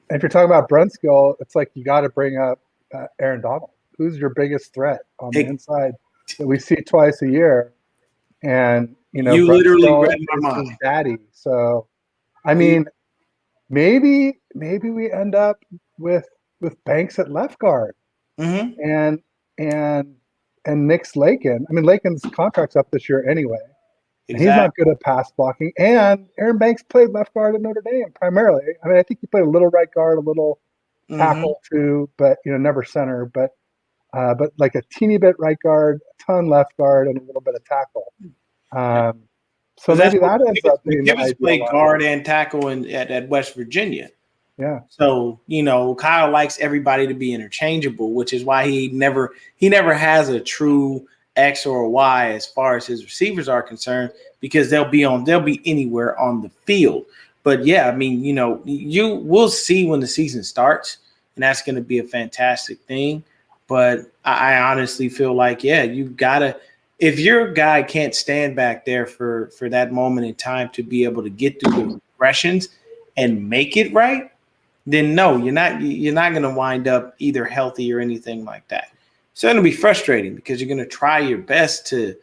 If you're talking about Brunskill, it's like you got to bring up Aaron Donald. Who's your biggest threat on the inside that we see twice a year? And, you literally read my mind. His daddy. So, I mean, maybe we end up with Banks at left guard Mm-hmm. and Nick's Lakin. I mean, Lakin's contract's up this year anyway. And he's not good at pass blocking. And Aaron Banks played left guard at Notre Dame primarily. I mean, I think he played a little right guard, a little tackle too, but never center. But like a teeny bit right guard, a ton left guard, and a little bit of tackle. So maybe that ends up being the Gibbons played guard and tackle at West Virginia. Yeah. So Kyle likes everybody to be interchangeable, which is why he never has a true X or a Y as far as his receivers are concerned, because they'll be anywhere on the field. But yeah, I mean, you will see when the season starts, and that's going to be a fantastic thing. But I honestly feel like, yeah, you've got to, if your guy can't stand back there for that moment in time to be able to get through the progressions and make it right, then no, you're not going to wind up either healthy or anything like that. So it'll be frustrating because you're going to try your best to,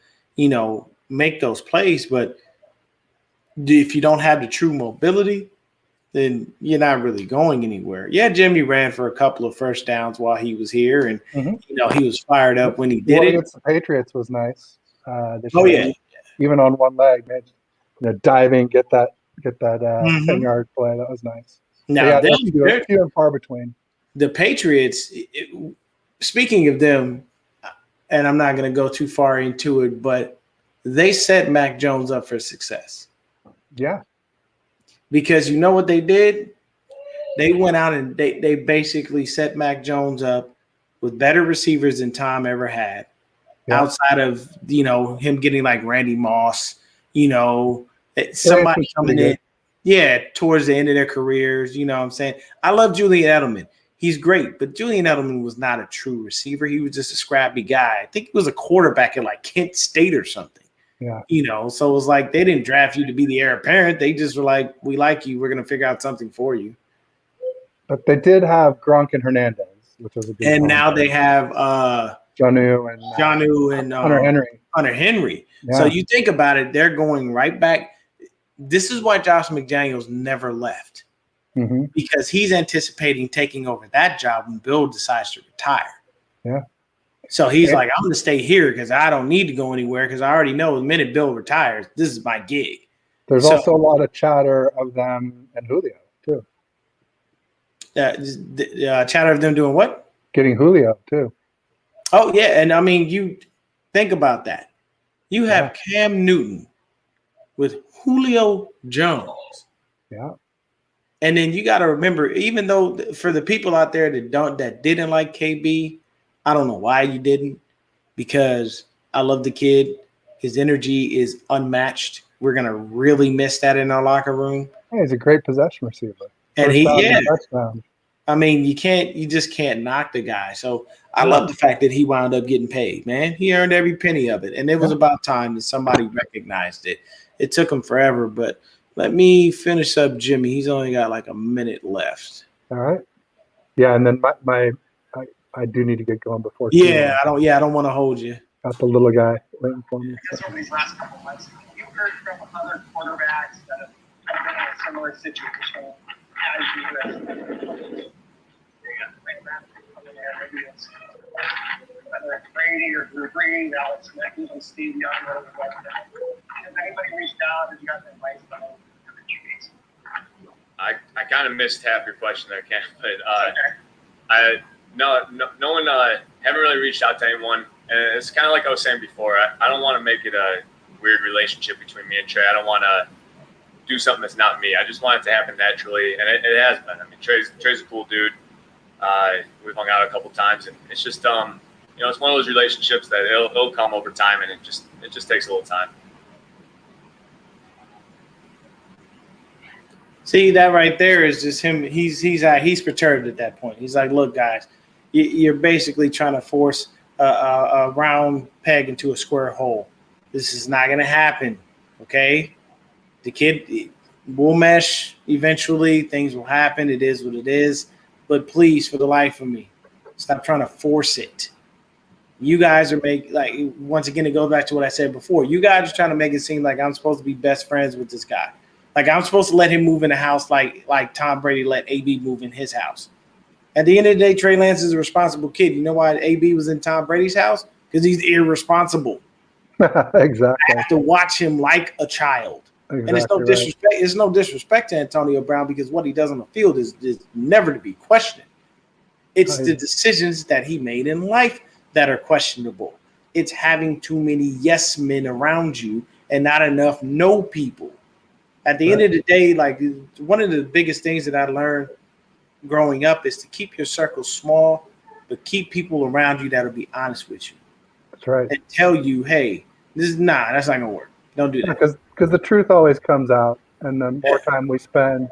make those plays. But if you don't have the true mobility, then you're not really going anywhere. Yeah, Jimmy ran for a couple of first downs while he was here, and he was fired up when he did it. Against the Patriots was nice. Yeah, even on one leg, man, diving, get that 10-yard play. That was nice. Now, they're few and far between. The Patriots. Speaking of them, and I'm not going to go too far into it, but they set Mac Jones up for success. Yeah. Because you know what they did? They went out and they basically set Mac Jones up with better receivers than Tom ever had. Yeah. Outside of, him getting like Randy Moss, somebody coming in. Yeah, towards the end of their careers, you know what I'm saying? I love Julian Edelman. He's great, but Julian Edelman was not a true receiver. He was just a scrappy guy. I think he was a quarterback at like Kent State or something. Yeah. So it was like they didn't draft you to be the heir apparent. They just were like, we like you. We're going to figure out something for you. But they did have Gronk and Hernandez, which was a good And now they have Jonnu and Hunter Henry. Yeah. So you think about it, they're going right back. This is why Josh McDaniels never left. Mm-hmm. Because he's anticipating taking over that job when Bill decides to retire. Yeah. So he's like, I'm going to stay here because I don't need to go anywhere because I already know the minute Bill retires, this is my gig. There's also a lot of chatter of them and Julio, too. Chatter of them doing what? Getting Julio, too. Oh, yeah. And, I mean, you think about that. You have Cam Newton with Julio Jones. Yeah. And then you got to remember, even though for the people out there that didn't like KB, I don't know why you didn't, because I love the kid. His energy is unmatched. We're gonna really miss that in our locker room. Yeah, he's a great possession receiver. And I mean, you just can't knock the guy. So I love the fact that he wound up getting paid, man. He earned every penny of it, and it was about time that somebody recognized it. It took him forever, but. Let me finish up Jimmy. He's only got like a minute left. All right. Yeah, and then I do need to get going before. Yeah, I don't want to hold you. Got the little guy waiting for me. I guess over these last couple of months, you've heard from other quarterbacks that have been in a similar situation as you. Whether it's Brady or Drew Brees, Alex Smith, even Steve Young, or whatever. Has anybody reached out? Have you got advice on it? I kind of missed half your question there, Ken, but no one haven't really reached out to anyone, and it's kind of like I was saying before. I don't want to make it a weird relationship between me and Trey. I don't want to do something that's not me. I just want it to happen naturally, and it has been. I mean, Trey's a cool dude. We've hung out a couple times, and it's just it's one of those relationships that it'll come over time, and it just takes a little time. See, that right there is just him. He's perturbed at that point. He's like, look, guys, you're basically trying to force a round peg into a square hole. This is not going to happen, okay? The kid will mesh eventually. Things will happen. It is what it is. But please, for the life of me, stop trying to force it. You guys are once again, it goes back to what I said before. You guys are trying to make it seem like I'm supposed to be best friends with this guy. Like I'm supposed to let him move in the house like Tom Brady let AB move in his house. At the end of the day, Trey Lance is a responsible kid. You know why AB was in Tom Brady's house? Because he's irresponsible. Exactly. I have to watch him like a child. Exactly. And it's no disrespect. Right. It's no disrespect to Antonio Brown because what he does on the field is never to be questioned. It's the decisions that he made in life that are questionable. It's having too many yes men around you and not enough no people. At the end of the day, like one of the biggest things that I learned growing up is to keep your circle small, but keep people around you that'll be honest with you. That's right. And tell you, hey, that's not gonna work. Don't do that. Because the truth always comes out, and the more time we spend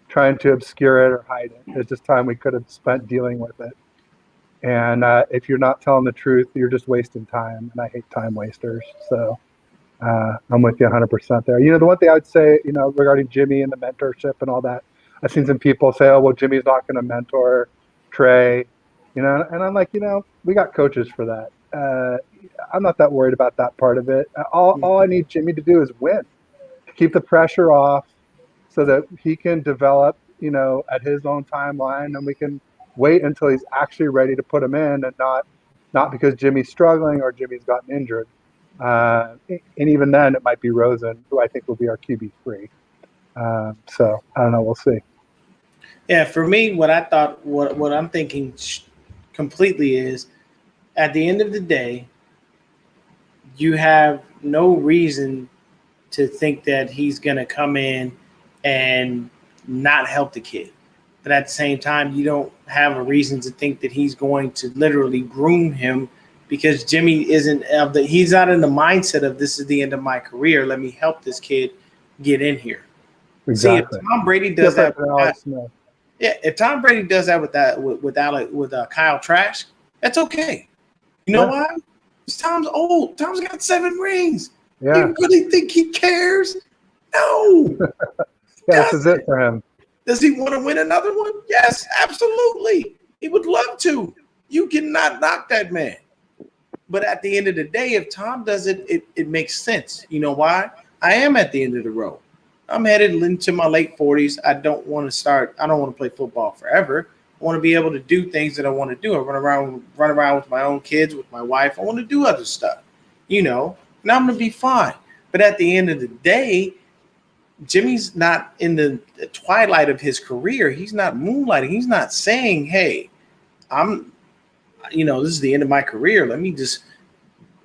trying to obscure it or hide it, it's just time we could have spent dealing with it. And if you're not telling the truth, you're just wasting time, and I hate time wasters. So I'm with you 100% there. The one thing I would say, regarding Jimmy and the mentorship and all that, I've seen some people say, oh, well, Jimmy's not going to mentor Trey, and I'm like, we got coaches for that. I'm not that worried about that part of it. All I need Jimmy to do is win, keep the pressure off so that he can develop, at his own timeline, and we can wait until he's actually ready to put him in, and not because Jimmy's struggling or Jimmy's gotten injured. And even then, it might be Rosen, who I think will be our QB3. So I don't know. We'll see. Yeah, for me, what I'm thinking completely is, at the end of the day, you have no reason to think that he's going to come in and not help the kid. But at the same time, you don't have a reason to think that he's going to literally groom him, because Jimmy he's not in the mindset of this is the end of my career. Let me help this kid get in here. Exactly. See, if Tom Brady does that, if Tom Brady does that with Kyle Trask, that's okay. You know why? Because Tom's old. Tom's got 7 rings. Yeah. You really think he cares? No. This is it for him. Does he want to win another one? Yes, absolutely. He would love to. You cannot knock that man. But at the end of the day, if Tom does it, it makes sense. You know why? I am at the end of the road. I'm headed into my late 40s. I don't want to play football forever. I want to be able to do things that I want to do. I run around with my own kids, with my wife. I want to do other stuff, and I'm going to be fine. But at the end of the day, Jimmy's not in the twilight of his career. He's not moonlighting. He's not saying, hey, this is the end of my career. Let me just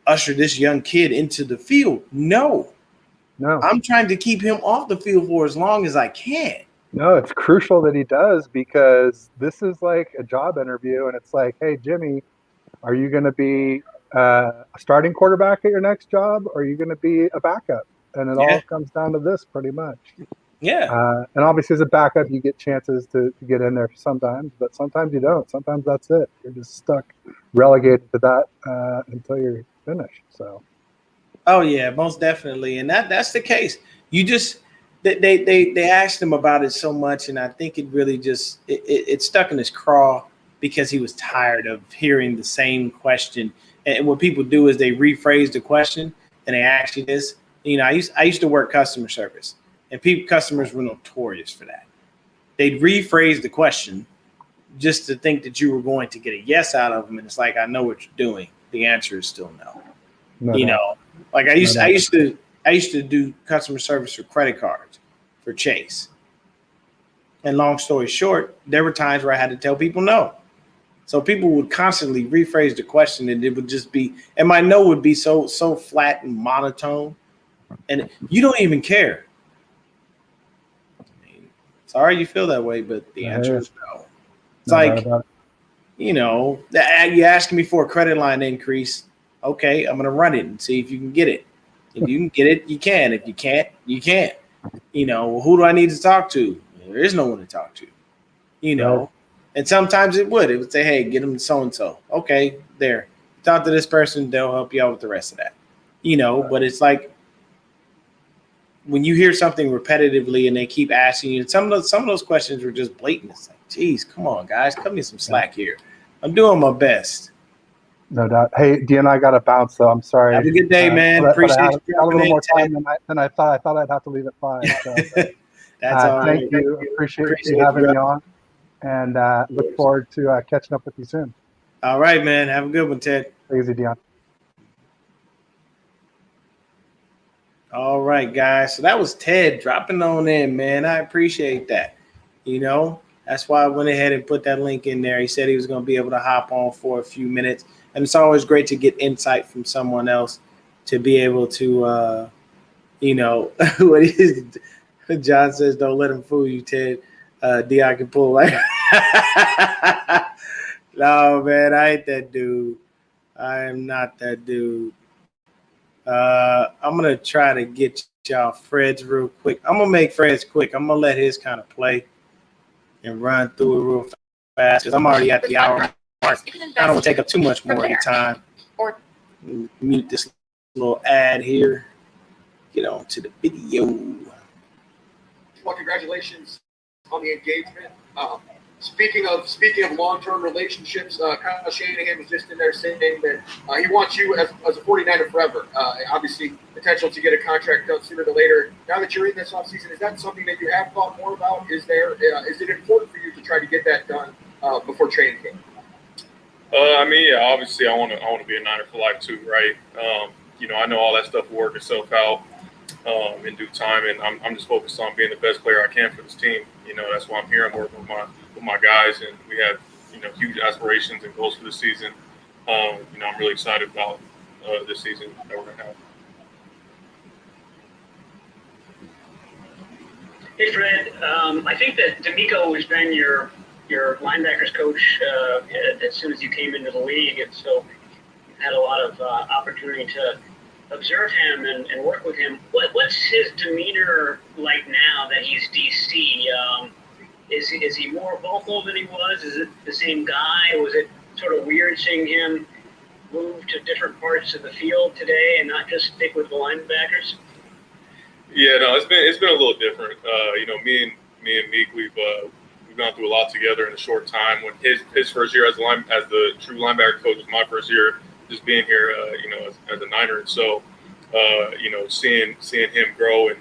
usher this young kid into the field. No. I'm trying to keep him off the field for as long as I can. No, it's crucial that he does, because this is like a job interview, and it's like, hey, Jimmy, are you going to be a starting quarterback at your next job, or are you going to be a backup? And it all comes down to this pretty much. Yeah. And obviously as a backup, you get chances to get in there sometimes, but sometimes you don't. Sometimes that's it. You're just stuck, relegated to that until you're finished. So. Oh yeah, most definitely. And that's the case. You just, they asked him about it so much, and I think it really just, it stuck in his craw because he was tired of hearing the same question. And what people do is they rephrase the question and they ask you this. I used to work customer service, and customers were notorious for that. They'd rephrase the question just to think that you were going to get a yes out of them, and it's like, I know what you're doing. The answer is still no. Like I used to do customer service for credit cards for Chase. And long story short, there were times where I had to tell people no. So people would constantly rephrase the question, and it would just be, and my no would be so flat and monotone. And you don't even care. Sorry you feel that way, but the answer is no. It's like, you asking me for a credit line increase. Okay, I'm going to run it and see if you can get it. If you can get it, you can. If you can't, you can't. Who do I need to talk to? There is no one to talk to. And sometimes it would say, hey, get them so-and-so. Okay, there. Talk to this person. They'll help you out with the rest of that. But it's like, when you hear something repetitively and they keep asking you, some of those questions were just blatant. It's like, geez, come on, guys, cut me some slack here. I'm doing my best. No doubt. Hey, Dean, I got to bounce, though. I'm sorry. Have a good day, man. Appreciate you. A little more time than I thought. I thought I'd have to leave at 5. So. That's all right. Thank you. Appreciate you having me on. and look forward to catching up with you soon. All right, man. Have a good one, Ted. Easy, Dion. All right, guys. So that was Ted dropping on in, man. I appreciate that. You know, that's why I went ahead and put that link in there. He said he was going to be able to hop on for a few minutes. And it's always great to get insight from someone else to be able to, you know, what is John says, don't let him fool you, Ted. Dion can pull like, no, man, I ain't that dude. I am not that dude. I'm going to try to get y'all Fred's real quick. I'm going to make Fred's quick. I'm going to let his kind of play and run through it real fast because I'm already at the hour mark. I don't want to take up too much more of your time. Or mute this little ad here. Get on to the video. Well, congratulations on the engagement. Speaking of long-term relationships, Kyle Shanahan was just in there saying that he wants you as a 49er forever. Obviously, potential to get a contract done sooner than later. Now that you're in this offseason, is that something that you have thought more about? Is it important for you to try to get that done before training camp? I mean, yeah, obviously, I want to be a Niner for life too, right? You know, I know all that stuff will work itself out in due time, and I'm just focused on being the best player I can for this team. You know, that's why I'm here. I'm working with my guys, and we have, you know, huge aspirations and goals for the season. You know, I'm really excited about this season that we're gonna have. Hey, Fred. I think that D'Amico has been your linebackers coach as soon as you came into the league, and so you've had a lot of opportunity to observe him and work with him. What's his demeanor like now that he's DC? Is he more vocal than he was? Is it the same guy? Was it sort of weird seeing him move to different parts of the field today and not just stick with the linebackers? Yeah, no, it's been a little different. You know, me and Meek, we've gone through a lot together in a short time. When his first year as the true linebacker coach was my first year, just being here, you know, as a Niner. And so, you know, seeing him grow and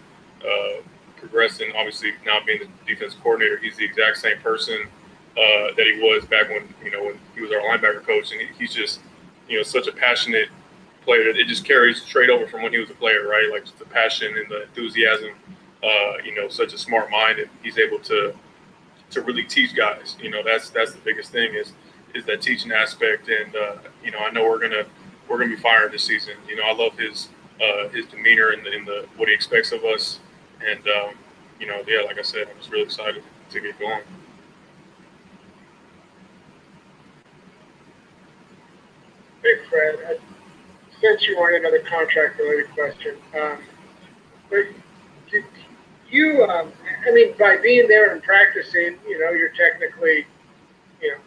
progressing, obviously now being the defense coordinator, he's the exact same person that he was back when he was our linebacker coach. And he's just, you know, such a passionate player that it just carries straight over from when he was a player, right? Like just the passion and the enthusiasm, you know, such a smart mind, and he's able to really teach guys. You know, that's the biggest thing is that teaching aspect. And you know, I know we're gonna be firing this season. You know, I love his demeanor and the what he expects of us. And you know, yeah, like I said, I'm just really excited to get going. Hey, Fred, since you want another contract-related question, but you, I mean, by being there and practicing, you know, you're technically, you know,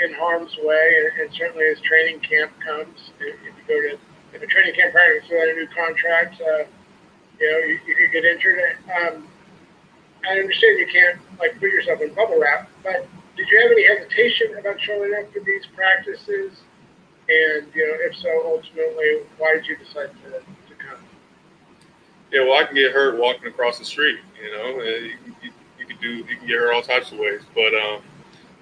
in harm's way, and certainly as training camp comes, if you go to a training camp practice without a new contract, you know, you could get injured. I understand you can't like put yourself in bubble wrap, but did you have any hesitation about showing up for these practices? And you know, if so, ultimately, why did you decide to come? Yeah, well, I can get hurt walking across the street. You know, you can get hurt all types of ways, but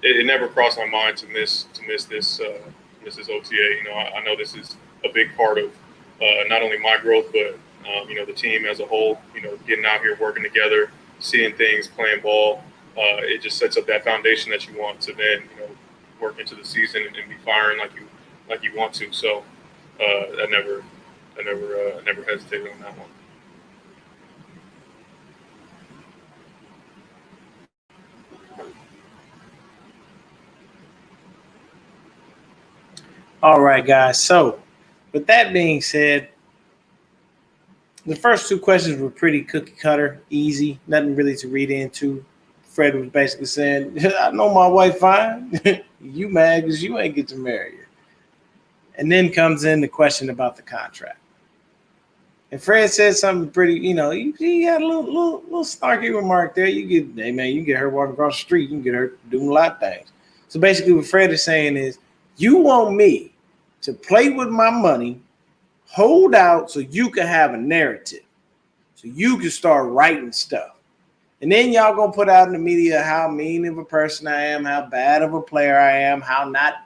it never crossed my mind to miss this OTA. You know, I know this is a big part of not only my growth, but you know, the team as a whole. You know, getting out here, working together, seeing things, playing ball. It just sets up that foundation that you want to then, you know, work into the season and be firing like you want to. So I never hesitated on that one. All right, guys. So with that being said, the first two questions were pretty cookie cutter, easy, nothing really to read into. Fred was basically saying, I know my wife fine. You mad because you ain't get to marry her. And then comes in the question about the contract. And Fred said something pretty, you know, he had a little snarky remark there. You get her walking across the street. You can get her doing a lot of things. So basically what Fred is saying is, you want me to play with my money, hold out so you can have a narrative, so you can start writing stuff. And then y'all gonna put out in the media how mean of a person I am, how bad of a player I am, how not,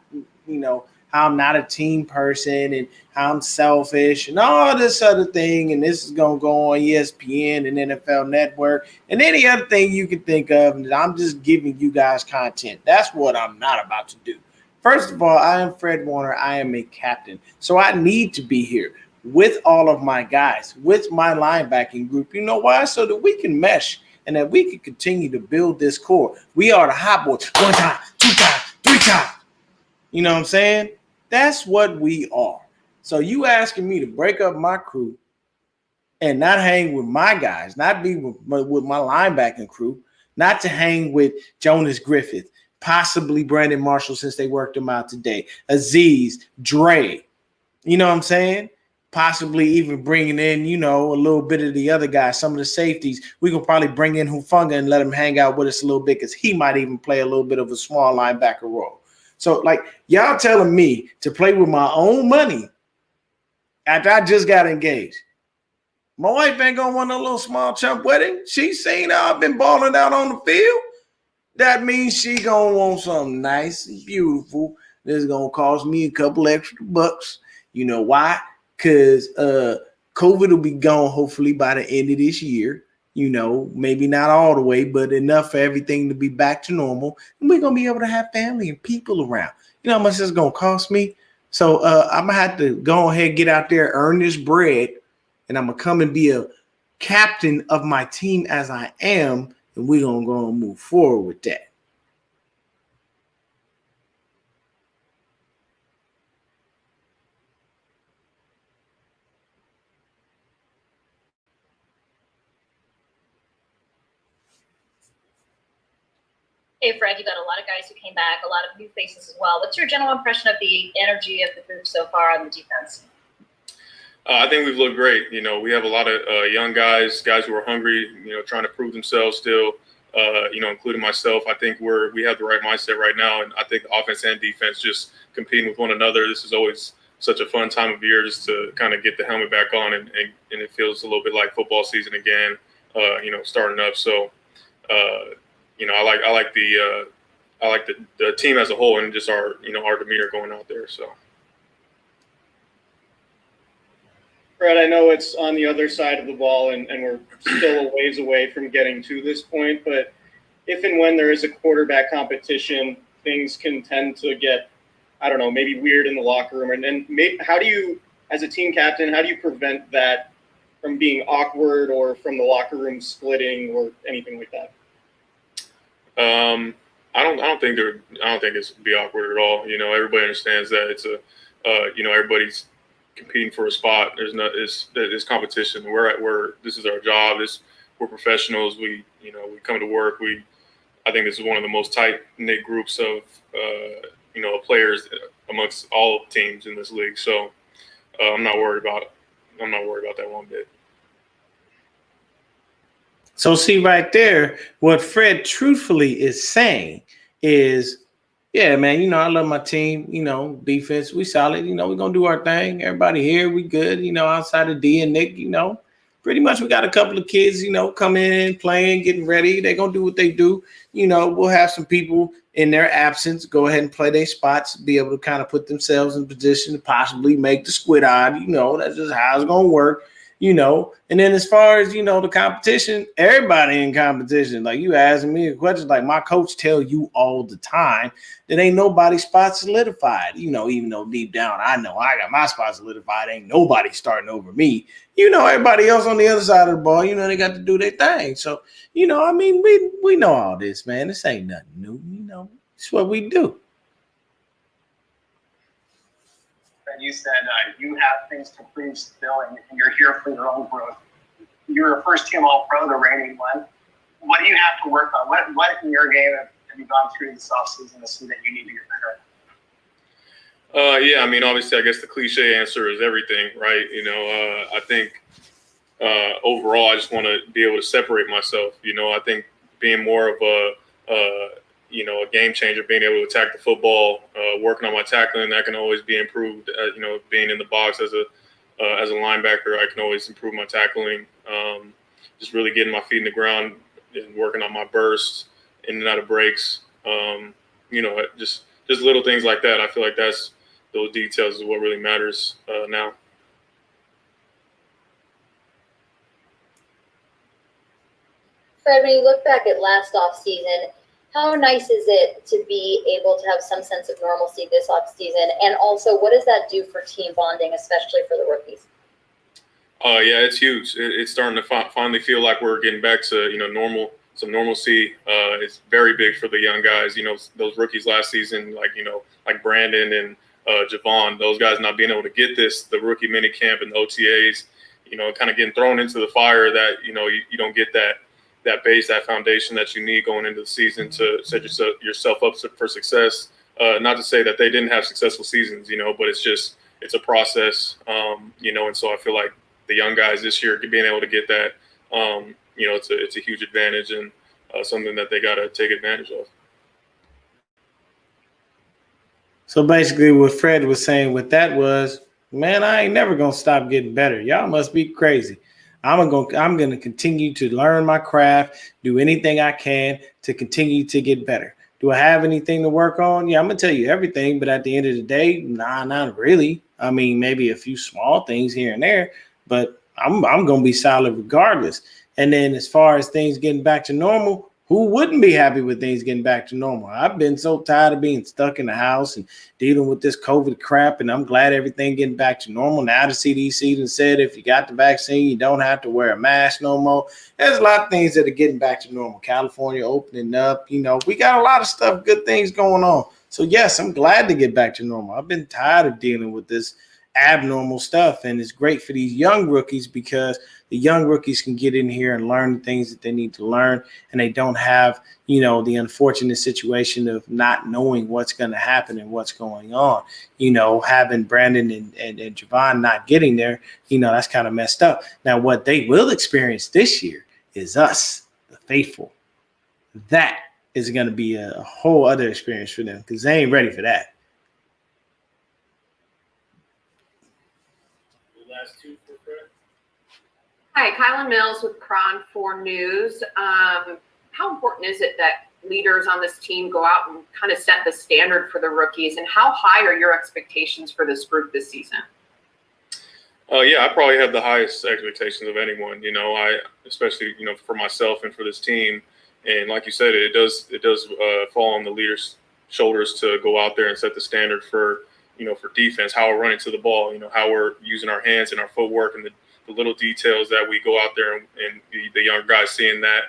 how I'm not a team person and how I'm selfish and all this other thing. And this is gonna go on ESPN and NFL Network and any other thing you can think of. And I'm just giving you guys content. That's what I'm not about to do. First of all, I am Fred Warner. I am a captain. So I need to be here with all of my guys, with my linebacking group. You know why? So that we can mesh and that we can continue to build this core. We are the hot boys. 1 time, 2 times, 3 times. You know what I'm saying? That's what we are. So you asking me to break up my crew and not hang with my guys, not be with my linebacking crew, not to hang with Jonas Griffith, possibly Brandon Marshall since they worked him out today, Aziz, Dre, you know what I'm saying? Possibly even bringing in, a little bit of the other guys, some of the safeties. We can probably bring in Hufanga and let him hang out with us a little bit because he might even play a little bit of a small linebacker role. So, y'all telling me to play with my own money after I just got engaged. My wife ain't going to want a little small chump wedding. She's seen how I've been balling out on the field. That means she going to want something nice and beautiful that's going to cost me a couple extra bucks. You know why? Because COVID will be gone hopefully by the end of this year. Maybe not all the way, but enough for everything to be back to normal. And we're going to be able to have family and people around. You know how much it's going to cost me? So I'm going to have to go ahead and get out there, earn this bread, and I'm going to come and be a captain of my team as I am, and we're going to go and move forward with that. Hey, Fred, you got a lot of guys who came back, a lot of new faces as well. What's your general impression of the energy of the group so far on the defense? I think we've looked great. We have a lot of young guys who are hungry, trying to prove themselves still, including myself. I think we have the right mindset right now. And I think offense and defense just competing with one another. This is always such a fun time of year just to kind of get the helmet back on. And it feels a little bit like football season again, starting up. So, I like the team as a whole and just our demeanor going out there. So. Fred, I know it's on the other side of the ball and we're still a ways away from getting to this point, but if and when there is a quarterback competition, things can tend to get, maybe weird in the locker room. And how do you, as a team captain, how do you prevent that from being awkward or from the locker room splitting or anything like that? I don't think it's be awkward at all. Everybody understands that it's everybody's competing for a spot. There's competition. This is our job. We're professionals. We come to work. I think this is one of the most tight knit groups of players amongst all teams in this league. So I'm not worried about that one bit. So see right there, what Fred truthfully is saying is, yeah, man, I love my team, defense, we solid, we're going to do our thing. Everybody here, we good, outside of D and Nick, pretty much we got a couple of kids, coming in, playing, getting ready. They're going to do what they do. We'll have some people in their absence go ahead and play their spots, be able to kind of put themselves in position to possibly make the squid eye. That's just how it's going to work. And then as far as, the competition, everybody in competition, like you asking me a question, like my coach tell you all the time that ain't nobody's spot solidified, even though deep down, I know I got my spot solidified. Ain't nobody starting over me. Everybody else on the other side of the ball, they got to do their thing. So, we know all this, man. This ain't nothing new, it's what we do. You said you have things to prove still, and you're here for your own growth. You're a first-team All-Pro, the reigning one. What do you have to work on? What in your game have you gone through this offseason to see that you need to get better? Obviously, I guess the cliche answer is everything, right? I think overall, I just want to be able to separate myself. I think being more of a game changer, being able to attack the football, working on my tackling, that can always be improved. Being in the box as a linebacker, I can always improve my tackling. Just really getting my feet in the ground, and working on my bursts, in and out of breaks. You know, just little things like that. I feel like those details is what really matters now. Fred, when you look back at last off season, how nice is it to be able to have some sense of normalcy this off season? And also, what does that do for team bonding, especially for the rookies? Yeah, it's huge. It's starting to finally feel like we're getting back to, you know, some normalcy. It's very big for the young guys. You know, those rookies last season, like Brandon and Javon, those guys not being able to get the rookie mini camp and the OTAs, you know, kind of getting thrown into the fire that, you know, you don't get that base, that foundation that you need going into the season to set yourself up for success. Not to say that they didn't have successful seasons, you know, but it's a process, you know, and so I feel like the young guys this year being able to get that, you know, it's a huge advantage and something that they got to take advantage of. So basically what Fred was saying with that was, man, I ain't never going to stop getting better. Y'all must be crazy. I'm going to continue to learn my craft, do anything I can to continue to get better. Do I have anything to work on? Yeah, I'm going to tell you everything, but at the end of the day, nah, not really. I mean, maybe a few small things here and there, but I'm going to be solid regardless. And then as far as things getting back to normal, who wouldn't be happy with things getting back to normal? I've been so tired of being stuck in the house and dealing with this COVID crap, and I'm glad everything getting back to normal. Now the CDC done said if you got the vaccine, you don't have to wear a mask no more. There's a lot of things that are getting back to normal. California opening up, you know, we got a lot of stuff, good things going on. So yes, I'm glad to get back to normal. I've been tired of dealing with this abnormal stuff, and it's great for these young rookies because the young rookies can get in here and learn the things that they need to learn, and they don't have, you know, the unfortunate situation of not knowing what's going to happen and what's going on. You know, having Brandon and Javon not getting there, you know, that's kind of messed up. Now, what they will experience this year is us, the faithful. That is going to be a whole other experience for them because they ain't ready for that. Hi, Kylan Mills with Cron 4 News. How important is it that leaders on this team go out and kind of set the standard for the rookies, and how high are your expectations for this group this season? Yeah, I probably have the highest expectations of anyone. You know, especially, you know, for myself and for this team. And like you said, it does fall on the leaders' shoulders to go out there and set the standard for, you know, for defense, how we're running to the ball, you know, how we're using our hands and our footwork and the little details that we go out there and the young guys seeing that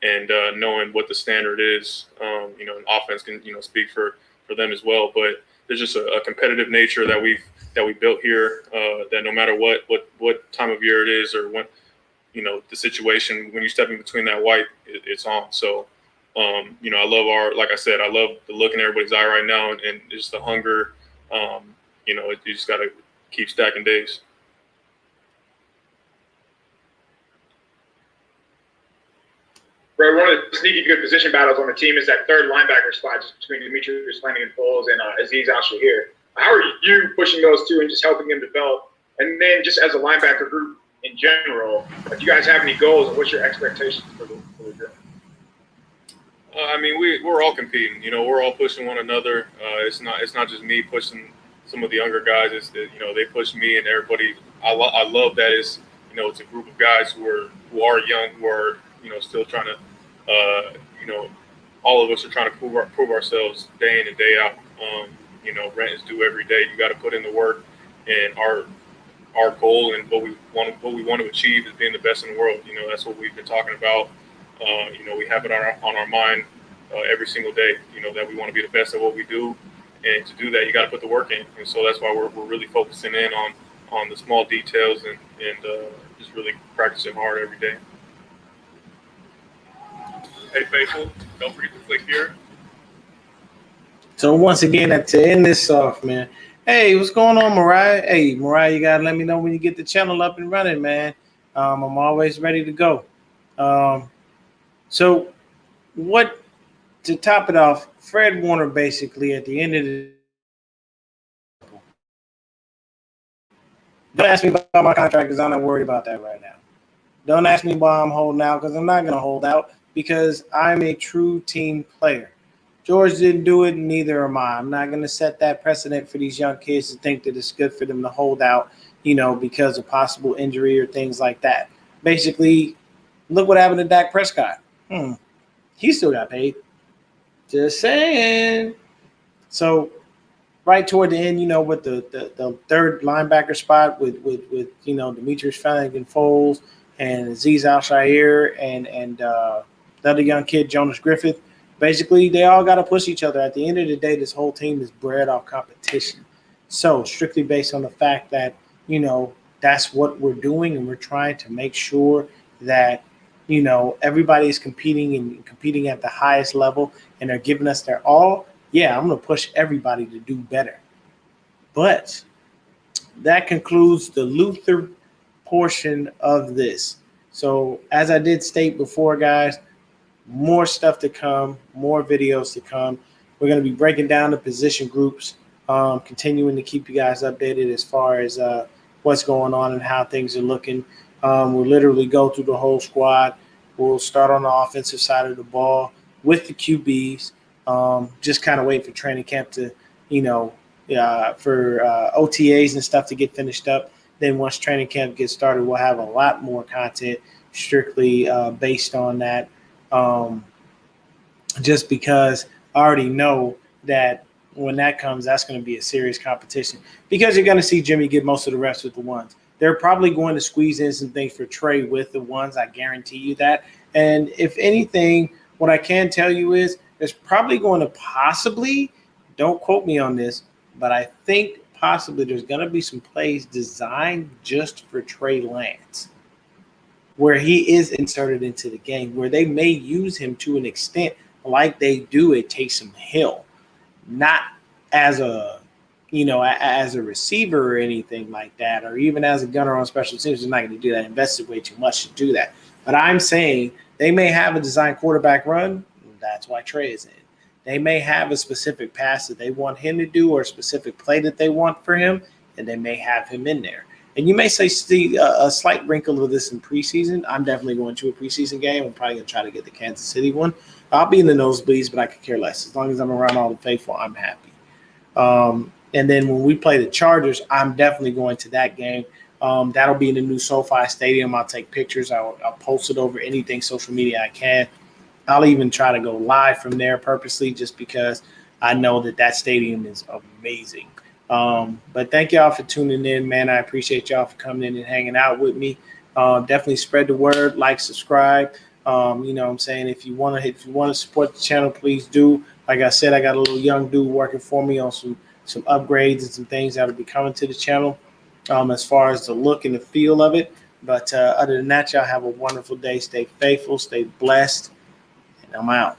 and knowing what the standard is. You know, and offense can, you know, speak for them as well. But there's just a competitive nature that we built here that no matter what time of year it is or when, you know, the situation, when you step in between that white, it's on. So, you know, I love the look in everybody's eye right now and just the hunger. You know, you just got to keep stacking days. Bro, one of the sneaky good position battles on the team is that third linebacker spot just between Demetrius Flannigan-Fowles and Azeez Al-Shahir. How are you pushing those two and just helping them develop? And then just as a linebacker group in general, do you guys have any goals and what's your expectations for the group? I mean, we're all competing. You know, we're all pushing one another. It's not just me pushing some of the younger guys. You know, they push me and everybody. I love that it's, you know, it's a group of guys who are young, who are, you know, still trying to, you know, all of us are trying to prove ourselves day in and day out. You know, rent is due every day. You got to put in the work, and our goal and what we want to achieve is being the best in the world. You know, that's what we've been talking about. You know, we have it on our mind every single day. You know, that we want to be the best at what we do, and to do that, you got to put the work in. And so that's why we're really focusing in on the small details and just really practicing hard every day. Hey, faithful, don't forget to click here. So once again, to end this off, man. Hey, what's going on, Mariah? Hey, Mariah, you gotta let me know when you get the channel up and running, man. I'm always ready to go. So what, to top it off, Fred Warner basically at the end of the don't ask me about my contract because I'm not worried about that right now. Don't ask me why I'm holding out because I'm not going to hold out. because I'm a true team player. George didn't do it, and neither am I. I'm not going to set that precedent for these young kids to think that it's good for them to hold out, because of possible injury or things like that. Basically, look what happened to Dak Prescott. He still got paid. Just saying. So right toward the end, with the third linebacker spot with Demetrius Flannigan-Foles and Azeez Al-Shaair and the other young kid, Jonas Griffith, basically they all got to push each other. At the end of the day, this whole team is bred off competition. So strictly based on the fact that, that's what we're doing, and we're trying to make sure that, everybody's competing at the highest level, and they're giving us their all. Yeah, I'm going to push everybody to do better. But that concludes the Luther portion of this. So as I did state before, guys, more stuff to come, more videos to come. We're going to be breaking down the position groups, continuing to keep you guys updated as far as what's going on and how things are looking. We'll literally go through the whole squad. We'll start on the offensive side of the ball with the QBs. Just kind of wait for training camp to, for OTAs and stuff to get finished up. Then once training camp gets started, we'll have a lot more content strictly based on that. Just because I already know that when that comes, that's going to be a serious competition, because you're going to see Jimmy get most of the reps with the ones. They're probably going to squeeze in some things for Trey with the ones. I guarantee you that. And if anything, what I can tell you is there's probably going to possibly, don't quote me on this, but I think possibly there's going to be some plays designed just for Trey Lance, where he is inserted into the game, where they may use him to an extent like they do at Taysom Hill, not as a, as a receiver or anything like that, or even as a gunner on special teams. They're not going to do that. Invested way too much to do that. But I'm saying they may have a design quarterback run. That's why Trey is in. They may have a specific pass that they want him to do, or a specific play that they want for him, and they may have him in there. And you may see a slight wrinkle of this in preseason. I'm definitely going to a preseason game. I'm probably going to try to get the Kansas City one. I'll be in the nosebleeds, but I could care less. As long as I'm around all the faithful, I'm happy. And then when we play the Chargers, I'm definitely going to that game. That'll be in the new SoFi Stadium. I'll take pictures. I'll post it over anything social media I can. I'll even try to go live from there purposely, just because I know that stadium is amazing. But thank y'all for tuning in, man. I appreciate y'all for coming in and hanging out with me. Definitely spread the word, like, subscribe. You know what I'm saying? If you want to support the channel, please do. Like I said, I got a little young dude working for me on some upgrades and some things that will be coming to the channel as far as the look and the feel of it. But other than that, y'all have a wonderful day. Stay faithful, stay blessed, and I'm out.